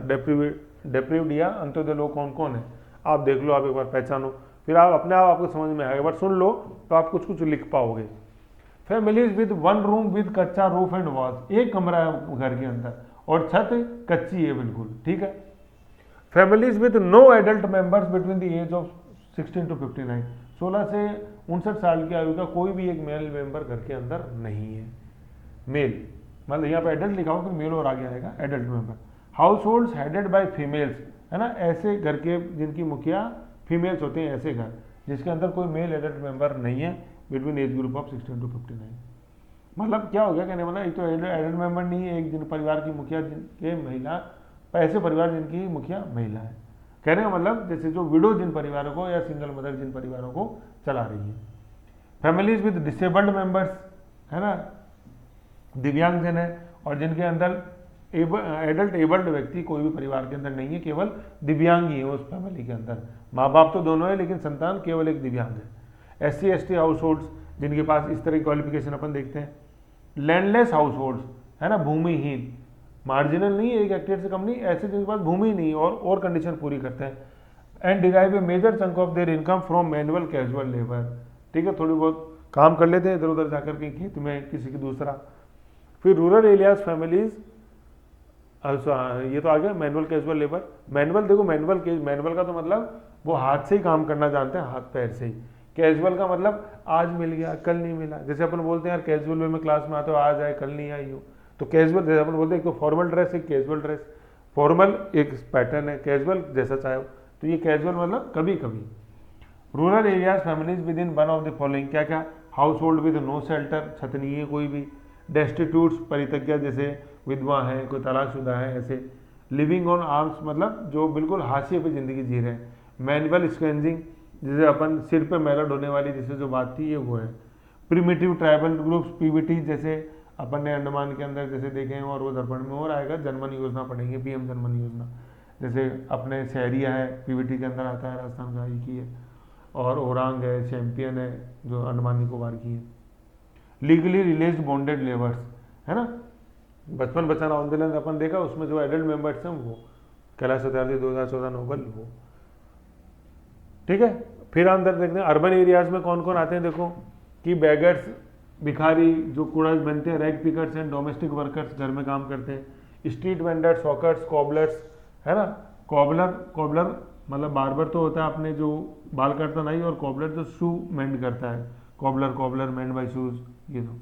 डेप्रीव्ड या अंत्योदय लोग कौन कौन है, आप देख लो, आप एक बार पहचानो, फिर आप अपने आप आपको समझ में आएगा। एक बार सुन लो तो आप कुछ कुछ लिख पाओगे। फैमिलीज विद 1 रूम विद कच्चा रूफ एंड वॉल्स, एक कमरा है घर के अंदर और छत कच्ची है बिल्कुल, ठीक है। Families with no adult members between the age of 16 to 59, 16 से 59 साल की आयु का कोई भी एक मेल मेंबर घर के अंदर नहीं है। मेल मतलब यहाँ पे एडल्ट लिखा हो, फिर मेल और आगे आएगा adult member. House hold headed by females, है ना, ऐसे घर के जिनकी मुखिया फीमेल्स होते हैं, ऐसे घर जिसके अंदर कोई मेल एडल्ट मेंबर नहीं है between age group of 16 to 59। मतलब क्या हो गया, कहने वाला एक तो एडल्ट मेंबर नहीं है, एक जिन परिवार की मुखिया जिनके महिला, ऐसे परिवार जिनकी मुखिया महिला है। कहने का मतलब जैसे जो विडो जिन परिवारों को, या सिंगल मदर जिन परिवारों को चला रही है। फैमिलीज विद डिसेबल्ड मेंबर्स, है ना, दिव्यांगजन है, और जिनके अंदर एडल्ट एबल्ड व्यक्ति कोई भी परिवार के अंदर नहीं है, केवल दिव्यांग ही है उस फैमिली के अंदर। माँ बाप तो दोनों है, लेकिन संतान केवल एक दिव्यांग है। SC/ST हाउस होल्ड्स, जिनके पास इस तरह की क्वालिफिकेशन अपन देखते हैं। लैंडलेस हाउस होल्ड्स, है ना, भूमिहीन, मार्जिनल नहीं है, 1 हेक्टेयर से कम नहीं, ऐसे जिनके पास भूमि नहीं और कंडीशन पूरी करते हैं। And derive a major chunk of their income from manual casual labour, ठीक है, थोड़ी बहुत काम कर लेते हैं इधर उधर जाकर के खेत में किसी की दूसरा। फिर रूरल एरियाज फैमिलीज, ये तो आ गया मैनुअल कैजुअल लेबर। मैनुअल देखो, मैनुअल का तो मतलब वो हाथ से ही काम करना जानते हैं, हाथ पैर से ही। कैजुअल का मतलब आज मिल गया कल नहीं मिला, जैसे अपन बोलते हैं यार कैजुअल वे में क्लास में आते हो, आज आए कल नहीं आई हो, तो कैजुअल जैसे अपन बोलते हैं, एक तो फॉर्मल ड्रेस, एक कैजुअल ड्रेस। फॉर्मल एक पैटर्न है, कैजुअल जैसा चाहे, तो ये कैजुअल मतलब कभी कभी। Rural areas families with in one of the following, क्या क्या, household with no shelter, छत नहीं है कोई भी, डेस्टिट्यूट्स परित्यज्य जैसे विधवा है, कोई तलाकशुदा है ऐसे, लिविंग ऑन आर्म्स मतलब जो बिल्कुल हाशिए पे ज़िंदगी जी रहे हैं, मैनुअल स्क्वेंजिंग जैसे अपन सिर पे मैला ढोने वाली जैसे जो बात थी ये वो है, प्रिमिटिव ट्राइबल ग्रुप्स पीवीटी जैसे अपन ने अंडमान के अंदर जैसे देखे हैं, और वो दर्पण में और आएगा, जनमन योजना पढ़ेंगे, पीएम जनमन योजना, जैसे अपने शहरिया है पीवीटी के अंदर आता है, राजस्थान का ही है, और ओरांग है, चैंपियन है जो अंडमान निकोबार की है, लीगली रिलीज बॉन्डेड लेबर्स है ना, बचपन बचाना आंदोलन अपन देखा, उसमें जो एडल्ट मेंबर्स हैं वो कैलाश सत्यार्थी 2014 नोबल वो, ठीक है। फिर अंदर देखते हैं अर्बन एरियाज में कौन कौन आते हैं, देखो कि बेगर्स भिखारी जो कूड़ा बनते हैं, rag pickers and domestic workers घर में काम करते हैं, स्ट्रीट वेंडर्स, हॉकर्स, कॉबलर्स है ना, कॉबलर मतलब बार्बर तो होता है अपने जो बाल काटता नहीं, और कॉबलर जो शू मेंड करता है, कॉबलर मेंड बाय शूज, ये तो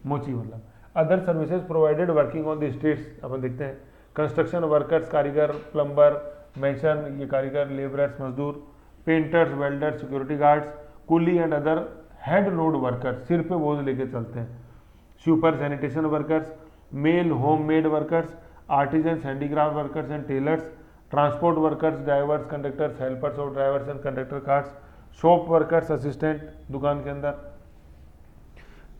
मोची मतलब। Other services provided working on the streets अपन देखते हैं, कंस्ट्रक्शन वर्कर्स, कारीगर, प्लम्बर, मेसन ये कारीगर, लेबरर्स मजदूर, painters, welders, security guards, coolie and other head load workers सिर पे बोझ लेके चलते हैं, sweeper, sanitation workers, male home made workers, artisan, handicraft workers and tailors, transport workers, drivers, conductors, helpers of drivers and conductor carts, shop workers, assistant दुकान के अंदर,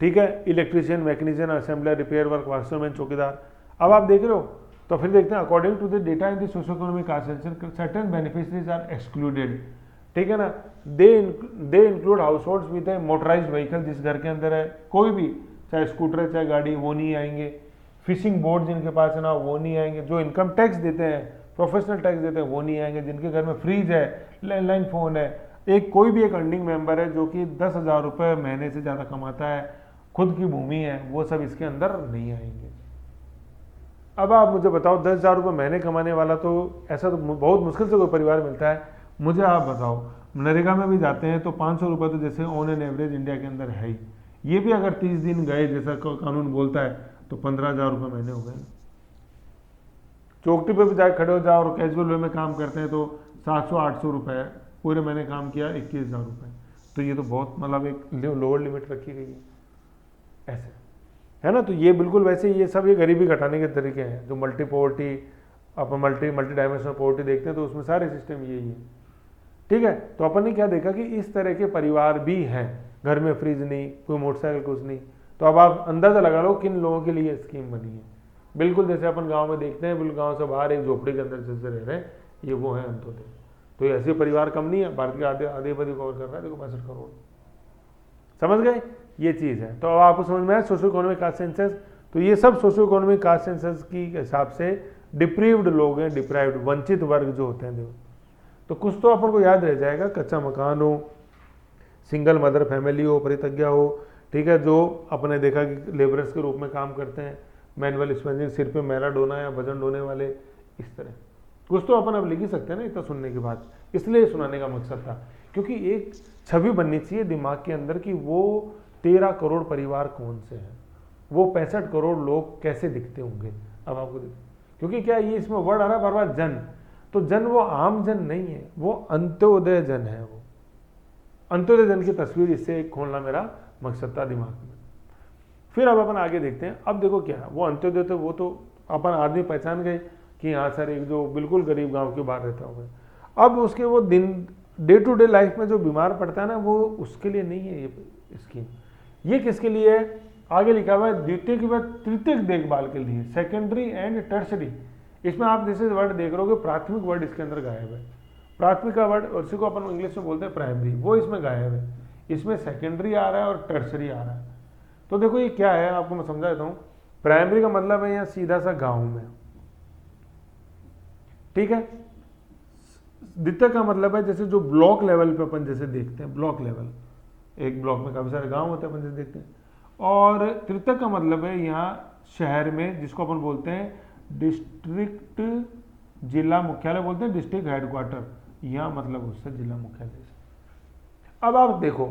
ठीक है, electrician, मैकेनिशियन, assembler, repair work, washerman, चौकीदार। अब आप देख रहे हो, तो फिर देखते हैं according to the data in the socio economic caste census certain beneficiaries are excluded, ठीक है ना, they include households with a motorised vehicle, जिस घर के अंदर है कोई भी, चाहे स्कूटर है चाहे गाड़ी, वो नहीं आएंगे, फिशिंग बोर्ड जिनके पास है ना वो नहीं आएंगे, जो इनकम टैक्स देते हैं, प्रोफेशनल टैक्स देते हैं वो नहीं आएंगे, जिनके घर में फ्रिज है, लैंडलाइन फ़ोन है, एक कोई भी एक अर्निंग मेंबर है जो कि 10,000 रुपये महीने से ज़्यादा कमाता है, खुद की भूमि है, वो सब इसके अंदर नहीं आएंगे। अब आप मुझे बताओ 10,000 रुपये महीने कमाने वाला तो ऐसा तो बहुत मुश्किल से कोई परिवार मिलता है, मुझे आप बताओ, नरेगा में भी जाते हैं तो 500 रुपये तो जैसे ऑन एन एवरेज इंडिया के अंदर है ही, ये भी अगर 30 दिन गए जैसा कानून बोलता है तो 15,000 रुपये महीने हो गए। चौकटी पे भी जाके खड़े हो जाओ और कैजुअल वे में काम करते हैं तो 700-800 रुपये, पूरे महीने काम किया 21,000 रुपये, तो ये तो बहुत मतलब एक लोअर लिमिट रखी गई है ऐसे, है ना। तो ये बिल्कुल वैसे ये सब ये गरीबी घटाने के तरीके हैं, जो मल्टी पॉवर्टी अपन मल्टी डायमेंशनल पॉवर्टी देखते हैं तो उसमें सारे सिस्टम यही है, ठीक है। तो अपन ने क्या देखा कि इस तरह के परिवार भी हैं, घर में फ्रिज नहीं, कोई मोटरसाइकिल कुछ नहीं, तो अब आप अंदाजा लगा लो किन लोगों के लिए स्कीम बनी है। बिल्कुल जैसे अपन गांव में देखते हैं, बिल्कुल गांव से बाहर एक झोपड़ी के अंदर जैसे रह रहे हैं, ये वो है अंत्योदय। तो ऐसे परिवार कम नहीं है, भारत के आधे आधी कवर कर रहा है, देखो 65 करोड़, समझ गए, ये चीज़ है। तो अब आपको समझ में आया सोशो इकोनॉमिक कास्ट सेंसस, तो ये सब सोशो इकोनॉमिक कास्ट सेंसस की हिसाब से डिप्रीव्ड लोग हैं, डिप्राइव्ड वंचित वर्ग जो होते हैं, देखो तो कुछ तो अपन को याद रह जाएगा, कच्चा मकान हो, सिंगल मदर फैमिली हो, परित्यज्या हो, ठीक है, जो अपने देखा कि लेबरर्स के रूप में काम करते हैं, मैनुअल स्पंजिंग, सिर पे मैला ढोना या वजन ढोने वाले, इस तरह कुछ तो अपन अब लिख ही सकते हैं ना इतना सुनने के बाद। इसलिए सुनाने का मकसद था, क्योंकि एक छवि बननी चाहिए दिमाग के अंदर कि वो 13 करोड़ परिवार कौन से हैं, वो 65 करोड़ लोग कैसे दिखते होंगे। अब आपको क्योंकि क्या ये इसमें वर्ड आ रहा है बार बार जन, तो जन वो आम जन नहीं है, वो अंत्योदय जन है, वो अंत्योदय जन की तस्वीर इससे खोलना मेरा मकसद था दिमाग में। फिर अब अपन आगे देखते हैं। अब देखो क्या वो अंत्योदय, तो वो तो अपन आदमी पहचान गए कि हाँ सर एक जो बिल्कुल गरीब गांव के बाहर रहता होगा। अब उसके वो दिन डे टू डे लाइफ में जो बीमार पड़ता है ना, वो उसके लिए नहीं है ये स्कीम। ये किसके लिए है, आगे लिखा हुआ है द्वितीयक व तृतीयक देखभाल के लिए, सेकेंडरी एंड टर्सरी। इसमें आप जैसे वर्ड देख रहे हो कि प्राथमिक वर्ड इसके अंदर गायब है, प्राथमिक का वर्ड और इसी को अपन इंग्लिश में बोलते हैं प्राइमरी, वो इसमें गायब है, इसमें सेकेंडरी आ रहा है और टर्सरी आ रहा है। तो देखो ये क्या है, आपको मैं समझा देता हूँ। प्राइमरी का मतलब है यहाँ सीधा सा गाँव में, ठीक है। द्वितीय का मतलब है जैसे जो ब्लॉक लेवल पे अपन जैसे देखते हैं, ब्लॉक लेवल, एक ब्लॉक में काफ़ी सारे गांव होते हैं अपन जैसे देखते हैं। और तृतीय का मतलब है यहाँ शहर में, जिसको अपन बोलते हैं डिस्ट्रिक्ट, जिला मुख्यालय बोलते हैं, डिस्ट्रिक्ट हेडक्वार्टर, यहाँ मतलब उससे जिला मुख्यालय से। अब आप देखो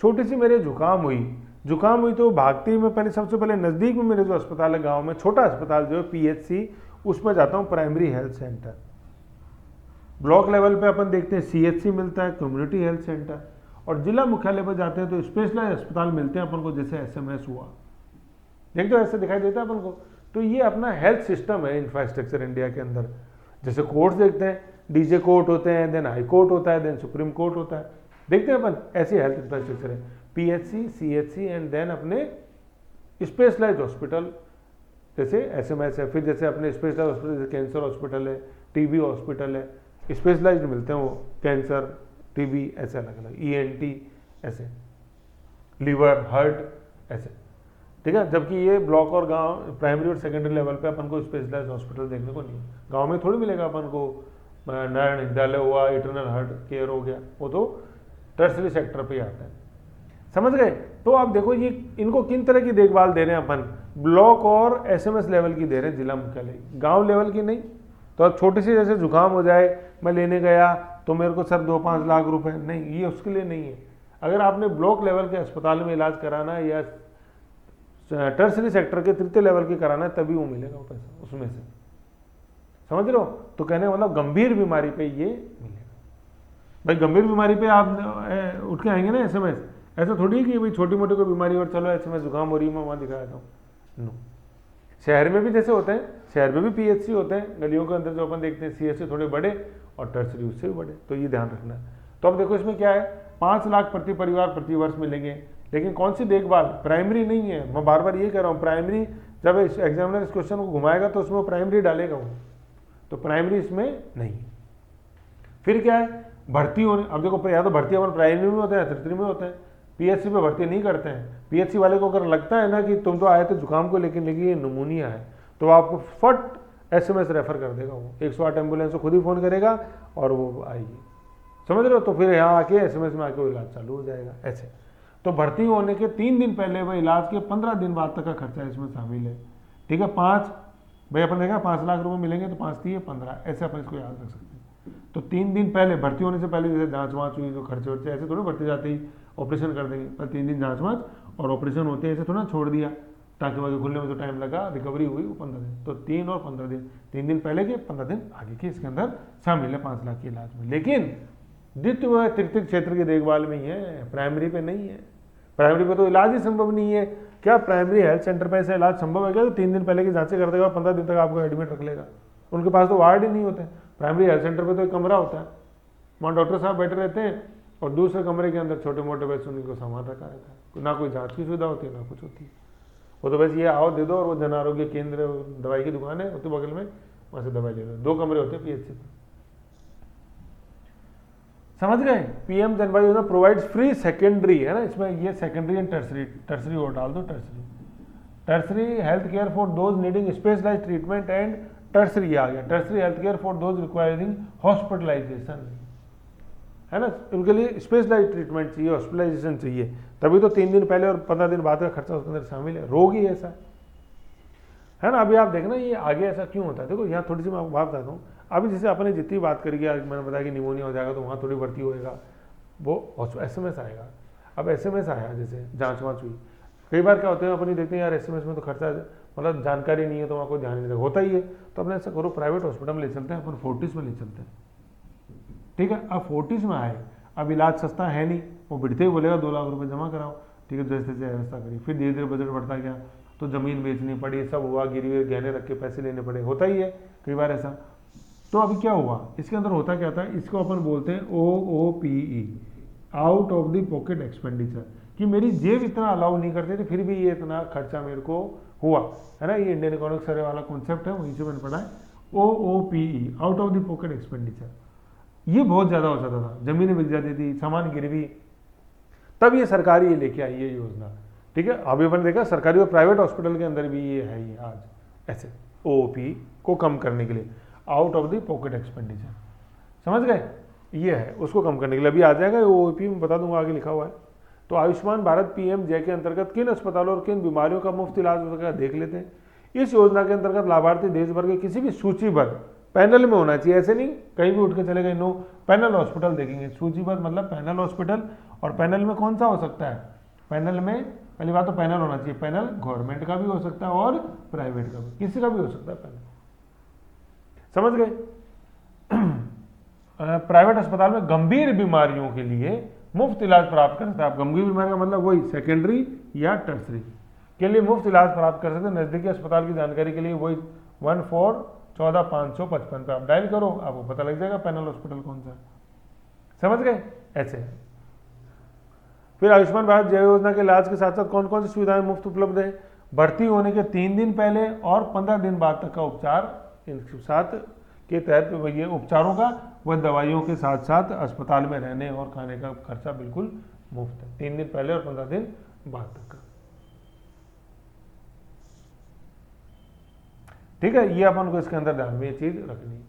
छोटी सी मेरे जुकाम हुई तो भागती में पहले सबसे पहले नज़दीक में मेरे जो अस्पताल है गाँव में, छोटा अस्पताल जो है PHC, उसमें जाता हूँ primary health centre. Block level पे अपन देखते हैं CHC मिलता है, कम्युनिटी हेल्थ सेंटर, और जिला मुख्यालय पर जाते हैं तो स्पेशलाइज अस्पताल मिलते हैं अपन को, जैसे SMS हुआ, देखते हो ऐसे दिखाई देता है अपन को। तो ये अपना हेल्थ सिस्टम है इंफ्रास्ट्रक्चर इंडिया के अंदर। जैसे कोर्ट्स देखते हैं, DJ कोर्ट होते हैं, देन हाई कोर्ट होता है, देन सुप्रीम कोर्ट होता है, देखते हैं अपन, ऐसी हेल्थ इंफ्रास्ट्रक्चर है। PHC, CHC एंड देन अपने स्पेशलाइज हॉस्पिटल जैसे SMS है, फिर जैसे अपने स्पेशलाइज हॉस्पिटल जैसे कैंसर हॉस्पिटल है, TB हॉस्पिटल है, स्पेशलाइज्ड मिलते हैं वो, कैंसर, TB ऐसे अलग अलग, ENT ऐसे, लीवर, हार्ट ऐसे, ठीक है। जबकि ये ब्लॉक और गांव, प्राइमरी और सेकेंडरी लेवल पे अपन को स्पेशलाइज्ड हॉस्पिटल देखने को नहीं है। गांव में थोड़ी मिलेगा अपन को, नारायण विद्यालय हुआ, इटर्नल हार्ट केयर हो गया, वो तो टर्सरी सेक्टर पे आता है, समझ गए। तो आप देखो ये इनको किन तरह की देखभाल दे रहे हैं अपन, ब्लॉक और SMS लेवल की दे रहे हैं जिला मुख्यालय, गांव लेवल की नहीं। तो अब छोटी सी जैसे जुकाम हो जाए, मैं लेने गया तो मेरे को सर 2-5 लाख रुपए, नहीं, ये उसके लिए नहीं है। अगर आपने ब्लॉक लेवल के अस्पताल में इलाज कराना है या टर्सरी सेक्टर के तृतीय लेवल की कराना है, तभी वो मिलेगा वो पैसा उसमें से, समझ रहे हो। तो कहने का मतलब गंभीर बीमारी पे ये मिलेगा। भाई गंभीर बीमारी पे आप उठ के आएंगे ना SMS, ऐसा थोड़ी है कि भाई छोटी मोटी कोई बीमारी और चलो SMS जुकाम हो रही है मैं वहाँ दिखा देता हूँ, नो। शहर में भी जैसे होते हैं, शहर में भी PHC होते हैं, गलियों के अंदर जो अपन देखते हैं CHC थोड़े बड़े और टर्सरी उससे भी बड़े, तो ये ध्यान रखना है। तो अब देखो इसमें क्या है, 5 लाख प्रति परिवार प्रति वर्ष मिलेंगे, लेकिन कौन सी देखभाल, प्राइमरी नहीं है। मैं बार बार ये कह रहा हूँ, प्राइमरी जब एग्जामिनर इस क्वेश्चन को घुमाएगा तो उसमें वो प्राइमरी डालेगा वो, तो प्राइमरी इसमें नहीं। फिर क्या है, भर्ती होने, अब देखो या तो भर्ती अपन प्राइमरी में होते हैं, तृतीय में होते हैं, PHC पे भर्ती नहीं करते हैं। PHC वाले को अगर लगता है ना कि तुम तो आए थे जुकाम को लेकिन ये निमोनिया है, तो आपको फट SMS रेफर कर देगा वो, 108 एम्बुलेंस को खुद ही फ़ोन करेगा और वो आएगी, समझ रहे हो। तो फिर यहाँ आके SMS में आके वो इलाज चालू हो जाएगा ऐसे। तो भर्ती होने के 3 दिन पहले वह इलाज के 15 दिन बाद तक का खर्चा इसमें शामिल है, ठीक है। 5 भाई अपन देखा 5 लाख रुपए मिलेंगे तो 5 3 15, ऐसे अपन इसको याद रख सकते हैं। तो 3 दिन पहले, भर्ती होने से पहले जैसे जांच वाँच हुई, जो खर्चे वर्चे, ऐसे थोड़ा भर्ती जाते ही ऑपरेशन कर देंगे, पर 3 दिन जांच वाँच और ऑपरेशन होते हैं, ऐसे थोड़ा छोड़ दिया ताकि वह खुलने में तो टाइम लगा, रिकवरी हुई वो 15 दिन। तो 3 और 15 दिन, 3 दिन पहले के 15 दिन आगे के इसके अंदर शामिल है 5 लाख के इलाज में। लेकिन द्वितीय व तृतीय क्षेत्र की देखभाल में ही है, प्राइमरी पे नहीं है। प्राइमरी पे तो इलाज ही संभव नहीं है। क्या प्राइमरी हेल्थ सेंटर पे ऐसा इलाज संभव है क्या? तो 3 दिन पहले की जांचें कर देगा, 15 दिन तक आपको एडमिट रख लेगा। उनके पास तो वार्ड ही नहीं होते। प्राइमरी हेल्थ सेंटर पे तो एक कमरा होता है, वहाँ डॉक्टर साहब बैठे रहते हैं और दूसरे कमरे के अंदर छोटे मोटे बच्चों को सामान रखा रहता है। ना कोई जांच की सुविधा होती है, ना कुछ होती है। वो तो बस ये आओ दे दो, और वो जन आरोग्य केंद्र दवाई की दुकान है उसके बगल में, वहाँ से दवाई ले लो। 2 कमरे होते हैं PHC पे, समझ गए। PM जनवाई योजना प्रोवाइड्स फ्री सेकेंडरी, है ना, इसमें ये सेकेंडरी एंड टर्सरी और डाल दो, tertiary health care for those needing specialised treatment and tertiary आ गया, tertiary health care for those requiring hospitalisation, है ना, उनके लिए स्पेशलाइज्ड ट्रीटमेंट चाहिए, हॉस्पिटलाइजेशन चाहिए, तभी तो 3 दिन पहले और 15 दिन बाद का खर्चा उसके अंदर शामिल है। रोग ही ऐसा है ना। अभी आप देखना ये आगे ऐसा क्यों होता है। देखो यहाँ थोड़ी सी मैं आपको बात बताता हूँ। अभी जैसे अपने जितनी बात करेगी, आज मैंने बताया कि निमोनिया हो जाएगा तो वहाँ थोड़ी भर्ती होएगा, वो SMS आएगा। अब SMS आया, जैसे जांच वाँच हुई, कई बार क्या होते हैं अपनी देखते हैं यार SMS में तो खर्चा, मतलब जानकारी नहीं है तो वहाँ कोई ध्यान नहीं होता ही है। तो अपने ऐसा करो, प्राइवेट हॉस्पिटल में ले चलते हैं, अपन फोर्टिस में ले चलते हैं, ठीक है। अब फोर्टिस में आए, अब इलाज सस्ता है नहीं, वो बिड़ते ही बोलेगा 2 लाख रुपए जमा कराओ, ठीक है, जैसे जैसे व्यवस्था करी। फिर धीरे धीरे बजट बढ़ता गया, तो ज़मीन बेचनी पड़ी, सब हुआ, गिरवी गहने रख के पैसे लेने पड़े, होता ही है कई बार ऐसा। तो अभी क्या हुआ, इसके अंदर होता क्या था, इसको अपन बोलते हैं OOPE, out of the pocket expenditure, कि मेरी जेब इतना अलाउ नहीं करती थी, फिर भी ये इतना खर्चा मेरे को हुआ, है ना। ये इंडियन इकोनॉमिक सर्वे वाला कॉन्सेप्ट है, वहीं से मैंने पढ़ा है। OOPE, out of the pocket expenditure, ये बहुत ज़्यादा हो जाता था, ज़मीनें बिक जाती थी, सामान गिरवी, तब ये सरकारी ये लेके आई है योजना, ठीक है। अभी अपन देखा सरकारी और प्राइवेट हॉस्पिटल के अंदर भी ये है, ये आज ऐसे OOP को कम करने के लिए, out of the pocket expenditure, समझ गए, ये है उसको कम करने के लिए। अभी आ जाएगा OOP में बता दूंगा, आगे लिखा हुआ है। तो आयुष्मान भारत PMJ के अंतर्गत किन अस्पतालों और किन बीमारियों का मुफ्त इलाज हो सकेगा देख लेते हैं। इस योजना के अंतर्गत लाभार्थी देश भर के किसी भी सूचीबद्ध पैनल में होना चाहिए, ऐसे नहीं कहीं भी उठ के चले गए, नो, पैनल हॉस्पिटल देखेंगे। सूचीबद्ध मतलब पैनल हॉस्पिटल, और पैनल में कौन सा हो सकता है, पैनल में पहली बात तो पैनल होना चाहिए, पैनल गवर्नमेंट का भी हो सकता है और प्राइवेट का भी, किसी का भी हो सकता है पैनल, समझ गए। प्राइवेट अस्पताल में गंभीर बीमारियों के लिए मुफ्त इलाज प्राप्त कर सकते हैं आप। गंभीर बीमारी का मतलब वही सेकेंडरी या टर्सरी के लिए मुफ्त इलाज प्राप्त कर सकते हैं। नजदीकी अस्पताल की जानकारी के लिए वही 14-14-555 पे आप डायल करो, आपको पता लग जाएगा पैनल हॉस्पिटल कौन सा है। समझ गए ऐसे। फिर आयुष्मान भारत जय योजना के इलाज के साथ साथ कौन कौन सी सुविधाएं मुफ्त उपलब्ध है? भर्ती होने के 3 दिन पहले और 15 दिन बाद तक का उपचार इनके साथ के तहत ये उपचारों का व दवाइयों के साथ साथ अस्पताल में रहने और खाने का खर्चा बिल्कुल मुफ्त है, 3 दिन पहले और 15 दिन बाद तक का। ठीक है, ये अपन को इसके अंदर ध्यान में ये चीज रखनी है,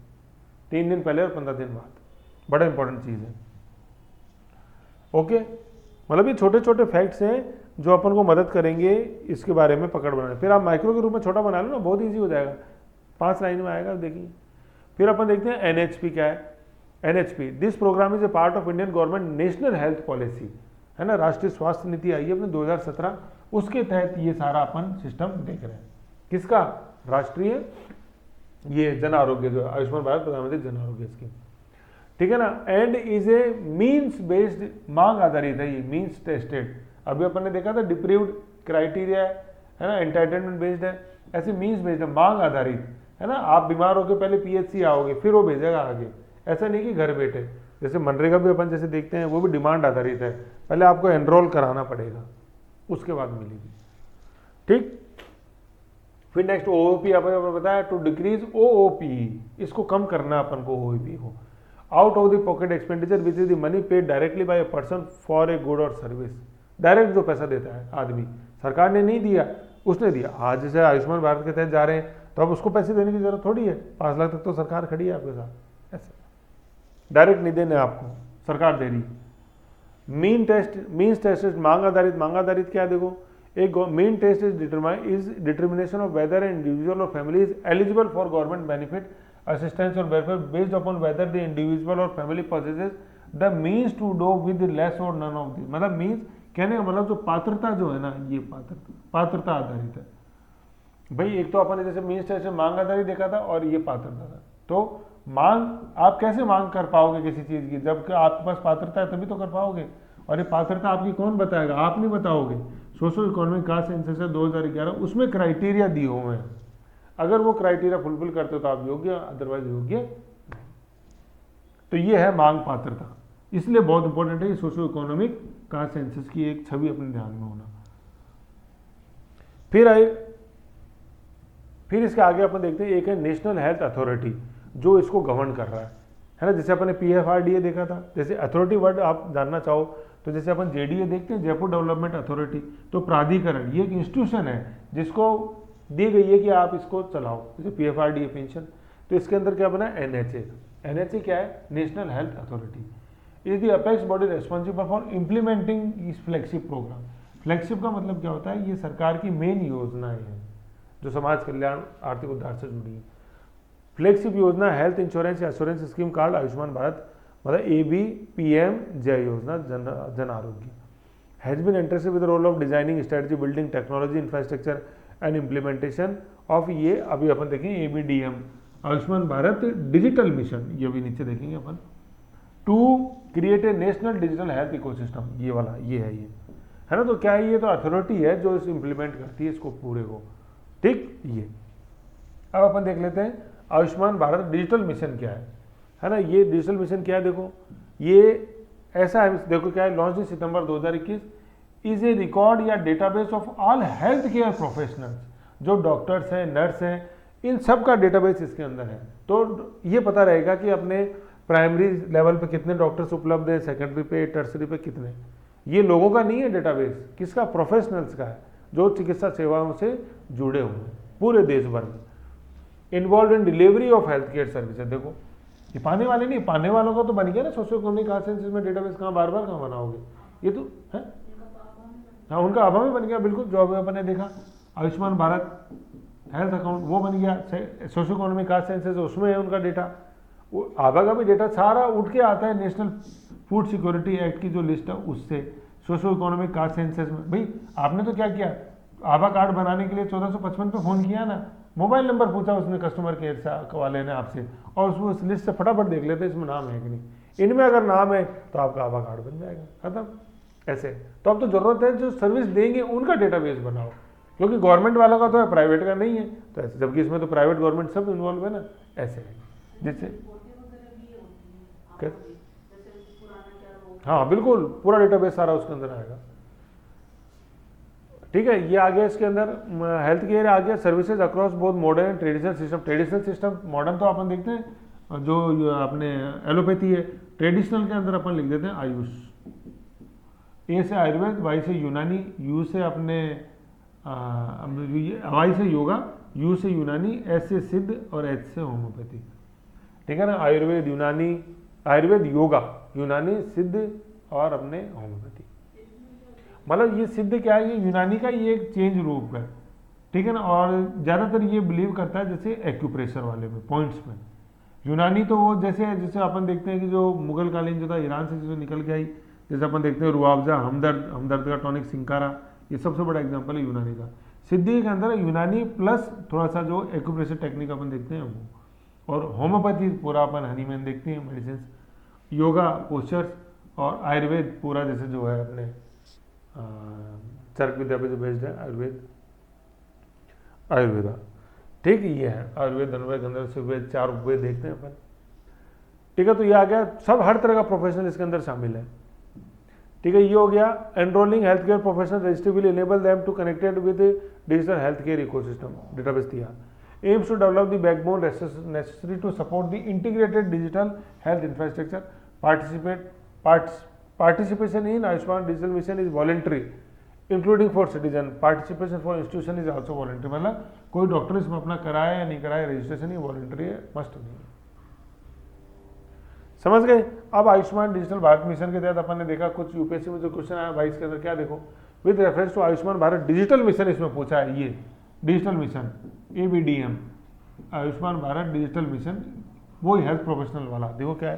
3 दिन पहले और 15 दिन बाद, बड़ा इंपॉर्टेंट चीज है। ओके, मतलब ये छोटे छोटे फैक्ट्स हैं जो अपन को मदद करेंगे इसके बारे में पकड़ बनाने। फिर आप माइक्रो के रूप में छोटा बना लो ना, बहुत ईजी हो जाएगा, 5 लाइन में आएगा, देखिए। फिर अपन देखते हैं एनएचपी क्या है। NHP, this programme is a part of Indian government national health policy, है ना, राष्ट्रीय स्वास्थ्य नीति आई है अपने 2017, उसके तहत ये सारा अपन सिस्टम देख रहे हैं। किसका? राष्ट्रीय ये जन आरोग्य, जो आयुष्मान भारत प्रधानमंत्री जन आरोग्य स्कीम, ठीक है ना। And is a means based, मांग आधारित है ये, मीन्स टेस्टेड। अभी अपन ने देखा था डिप्रीव्ड क्राइटेरिया है ना, एंटरटेनमेंट बेस्ड है, ऐसे मीन्स बेस्ड है, मांग आधारित है ना। आप बीमार होकर पहले पीएचसी आओगे, फिर वो भेजेगा आगे, ऐसा नहीं कि घर बैठे। जैसे मनरेगा भी अपन जैसे देखते हैं, वो भी डिमांड आधारित है, पहले आपको एनरोल कराना पड़ेगा, उसके बाद मिलेगी। ठीक, फिर नेक्स्ट ओओपी अपन बताया, टू डिक्रीज ओओपी, इसको कम करना अपन को, ओओपी को, out of the pocket expenditure which is the money paid directly by a person for a good or service. Direct जो पैसा देता है आदमी, सरकार ने नहीं दिया, उसने दिया। आज जैसे आयुष्मान भारत के तहत जा रहे हैं तो अब उसको पैसे देने की जरूरत थोड़ी है, 5 लाख तक तो सरकार खड़ी है आपके साथ, ऐसे डायरेक्ट नहीं देने आपको, सरकार दे रही। मीन्स टेस्ट, मांग आधारित। मांग आधारित क्या है? देखो, एक main test is determination of whether an individual और family is eligible for government benefit assistance और welfare based upon whether the individual और family possesses the means to do with less और नन ऑफ दिस। मतलब मीन्स कहने का मतलब जो पात्रता जो है ना, ये पात्रता आधारित है भाई। एक तो अपन ने जैसे मीन्स टेस्ट में मांग आधारित देखा था और ये पात्रता था। तो मांग, आप कैसे मांग कर पाओगे किसी चीज की? जबकि आपके पास पात्रता है तभी तो कर पाओगे, और ये पात्रता आपकी कौन बताएगा? आप नहीं बताओगे। सोशल इकोनॉमिक कास्ट सेंसस है 2011, उसमें क्राइटेरिया दिए हुए हैं, अगर वो क्राइटेरिया फुलफिल करते हो तो आप योग्य, अदरवाइज योग्य नहीं। तो ये है मांग पात्रता, इसलिए बहुत इंपॉर्टेंट है सोशो इकोनॉमिक कास्ट सेंसस की एक छवि अपने ध्यान में होना। फिर इसके आगे अपन देखते हैं, एक है नेशनल हेल्थ अथॉरिटी जो इसको गवर्न कर रहा है ना। जैसे अपन ने पीएफआरडीए देखा था, जैसे अथॉरिटी वर्ड आप जानना चाहो तो जैसे अपन जेडीए देखते हैं, जयपुर डेवलपमेंट अथॉरिटी, तो प्राधिकरण, ये एक इंस्टीट्यूशन है जिसको दी गई है कि आप इसको चलाओ, जैसे पीएफआरडीए पेंशन। तो इसके अंदर क्या बना? एनएचए। एनएचए क्या है? National health authority is the apex body responsible for implementing इस फ्लैगशिप प्रोग्राम। फ्लैगशिप का मतलब क्या होता है? ये सरकार की मेन योजनाएं हैं जो समाज कल्याण आर्थिक उद्धार से जुड़ी है। फ्लैगशिप योजना health insurance assurance scheme card Ayushman Bharat, मतलब ABPM Jay Yojana Jan Arogya, has been interested with the role of designing strategy building technology infrastructure and implementation of, ये अभी अपन देखेंगे ABDM Ayushman Bharat digital mission, ये भी नीचे देखेंगे अपन, to create a national digital health ecosystem, ये वाला ये है ना। तो क्या है? ये तो अथॉरिटी है जो इस इंप्लीमेंट करती है इसको पूरे को। ठीक, ये अब अपन देख लेते हैं आयुष्मान भारत डिजिटल मिशन क्या है ना। ये डिजिटल मिशन क्या है? देखो, ये ऐसा है, देखो क्या है, launch in September 2021, is a record या database of all health care professionals, जो डॉक्टर्स हैं, नर्स हैं, इन सब का डेटाबेस इसके अंदर है। तो ये पता रहेगा कि अपने प्राइमरी लेवल पे कितने डॉक्टर्स उपलब्ध हैं, सेकेंडरी पे, टर्सरी पे कितने। ये लोगों का नहीं है डेटाबेस, किसका? प्रोफेशनल्स का है, जो चिकित्सा सेवाओं से जुड़े हुए हैं पूरे देश भर में। Involve in delivery of health care services, देखो ये पाने वाले नहीं, पाने वालों का तो बन गया ना सोशियो इकोनॉमिक कास्ट सेंसस में डेटाबेस, कहाँ बार बार कहाँ बनाओगे, ये तो है। हाँ, उनका आभा में बन गया, बिल्कुल, जो अभी अपन ने देखा आयुष्मान भारत हेल्थ अकाउंट वो बन गया, सोशियो इकोनॉमिक कास्ट सेंसस उसमें है उनका डेटा, वो आभा का भी डेटा सारा उठ के आता है नेशनल फूड सिक्योरिटी एक्ट की जो लिस्ट है उससे, सोशियो इकोनॉमिक कास्ट सेंसस में। भाई आपने तो क्या किया, आभा कार्ड बनाने के लिए 1455 पे फोन किया ना, मोबाइल नंबर पूछा उसने कस्टमर केयर से वाले ने आपसे, और उसमें उस लिस्ट से फटाफट देख लेते इसमें नाम है कि नहीं, इनमें अगर नाम है तो आपका आभा कार्ड बन जाएगा, खत्म। ऐसे तो अब तो जरूरत है जो सर्विस देंगे उनका डेटाबेस बनाओ, क्योंकि गवर्नमेंट वाला का तो है, प्राइवेट का नहीं है, तो ऐसे, जबकि इसमें तो प्राइवेट गवर्नमेंट सब इन्वॉल्व है ना, ऐसे है जिससे, हाँ बिल्कुल पूरा डेटाबेस सारा उसके अंदर आएगा। ठीक है, ये आ गया इसके अंदर हेल्थ केयर आ गया, services across both modern and traditional system. Traditional system, modern तो अपन देखते हैं जो अपने एलोपैथी है, ट्रेडिशनल के अंदर अपन लिख देते हैं आयुष, ए से आयुर्वेद, वाई से यूनानी, यू से अपने वाई से योगा, यू से यूनानी, एस से सिद्ध और एच से होम्योपैथी। ठीक है ना, आयुर्वेद, यूनानी, आयुर्वेद, योगा, यूनानी, सिद्ध और अपने होम्योपैथी। मतलब ये सिद्ध क्या है, ये यूनानी का ये एक चेंज रूप है, ठीक है ना, और ज़्यादातर ये बिलीव करता है जैसे एक्यूप्रेशर वाले में, पॉइंट्स में। यूनानी तो वो जैसे अपन देखते हैं कि जो मुगल कालीन जो था ईरान से जो निकल के आई, जैसे अपन देखते हैं रुआवजा, हमदर्द का टॉनिक, सिंकारा, ये सबसे बड़ा एग्जाम्पल है यूनानी का। सिद्धि के अंदर यूनानी प्लस थोड़ा सा जो एक्यूप्रेशर टेक्निक अपन देखते हैं वो, और होम्योपैथी पूरा अपन हनीमैन देखते हैं मेडिसिन, योगा पोस्चर्स, और आयुर्वेद पूरा जैसे जो है अपने चरक विद्या पे जो बेस्ड है आयुर्वेदा। ठीक, ये है आयुर्वेद, धनुर्वेद, गंधर्व, शिववेद, 4 उपवेद देखते हैं अपन। ठीक है, तो ये आ गया, सब हर तरह का प्रोफेशनल इसके अंदर शामिल है। ठीक है, ये हो गया। Enrolling health care professional registry will enable them to connected with digital health care ecosystem, database दिया। Aims to develop the backbone necessary to support the integrated digital health infrastructure. Participation in Ayushman digital mission is voluntary, including for citizen. Participation for institution is also voluntary. मतलब कोई डॉक्टर इसमें अपना कराए या नहीं कराए, रजिस्ट्रेशन ही वॉलंटरी है, मस्ट नहीं है। समझ गए। अब आयुष्मान डिजिटल भारत मिशन के तहत अपन ने देखा कुछ यूपीएससी में जो क्वेश्चन आया भाई इसके अंदर क्या देखो, with reference to Ayushman Bharat digital mission इसमें पूछा है, ये digital mission ABDM, Ayushman Bharat digital mission, वो हेल्थ प्रोफेशनल वाला। देखो क्या है,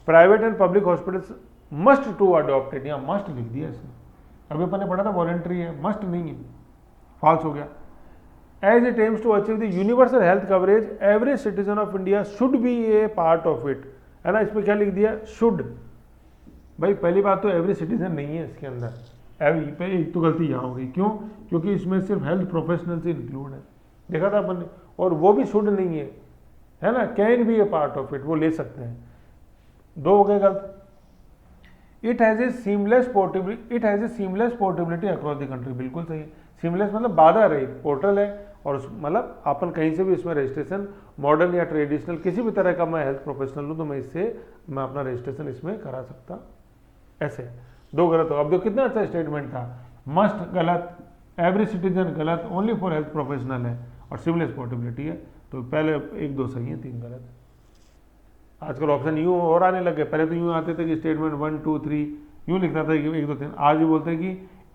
private and public hospitals must to adopt it, यहाँ मस्ट लिख दिया इसने, अभी अपन ने पढ़ा था वॉलंटरी है, मस्ट नहीं है, फॉल्स हो गया। As it aims to achieve the universal health coverage every citizen of India should be a part of it, है ना। इसमें क्या लिख दिया, शुड। भाई पहली बात तो एवरी सिटीजन नहीं है इसके अंदर, एवरी पे एक तो गलती यहाँ हो गई, क्यों, क्योंकि इसमें सिर्फ हेल्थ प्रोफेशनल से इंक्लूड है, देखा था अपन ने, और वो भी शुड नहीं है ना, can be a part of it, वो ले सकते हैं। 2 हो गए गलत। It has a seamless portability across the country, बिल्कुल सही है। सीमलेस मतलब बाधा रही, पोर्टल है, और मतलब अपन कहीं से भी इसमें रजिस्ट्रेशन, मॉडर्न या ट्रेडिशनल किसी भी तरह का मैं हेल्थ प्रोफेशनल हूँ तो मैं अपना रजिस्ट्रेशन इसमें करा सकता। ऐसे 2 गलत हो। अब देखो कितना अच्छा स्टेटमेंट था, मस्ट गलत, एवरी सिटीजन गलत, ओनली फॉर हेल्थ प्रोफेशनल है, और सीमलेस पोर्टेबिलिटी है, तो पहले 1-2 सही है, 3 गलत। आजकल ऑप्शन यूँ और आने लगे, पहले तो यूँ आते थे कि स्टेटमेंट 1 2 3 यूँ लिखता था कि 1 2 3, आज भी बोलते हैं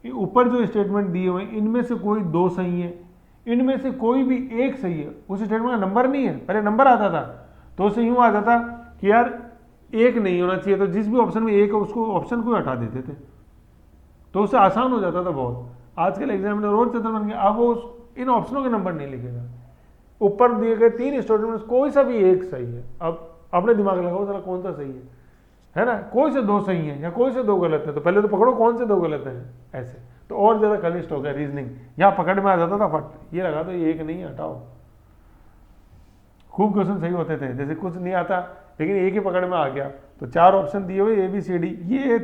कि ऊपर जो स्टेटमेंट दिए हुए हैं इनमें से कोई 2 सही है, इनमें से कोई भी 1 सही है। उस स्टेटमेंट का नंबर नहीं है, पहले नंबर आता था तो उसे यूँ आता था कि यार 1 नहीं होना चाहिए, तो जिस भी ऑप्शन में 1 है उसको ऑप्शन को हटा देते थे, तो उससे आसान हो जाता था बहुत। आजकल एग्जामिनर और चतुर बन गया, अब वो इन ऑप्शनों के नंबर नहीं लिखेगा, ऊपर दिए गए 3 स्टेटमेंट कोई सा भी 1 सही है। अब अपने दिमाग लगाओ जरा कौन सा सही है ना, कोई से 2 सही है या कोई से 2 गलत है, तो पहले तो पकड़ो कौन से 2 गलत हैं, ऐसे तो और ज़्यादा कनिष्ठ हो गया रीजनिंग, यहाँ पकड़ में आ जाता था फट, ये लगा तो 1 नहीं हटाओ। खूब क्वेश्चन सही होते थे, जैसे कुछ नहीं आता लेकिन 1 ही पकड़ में आ गया, तो 4 ऑप्शन दिए हुए ABCD, ये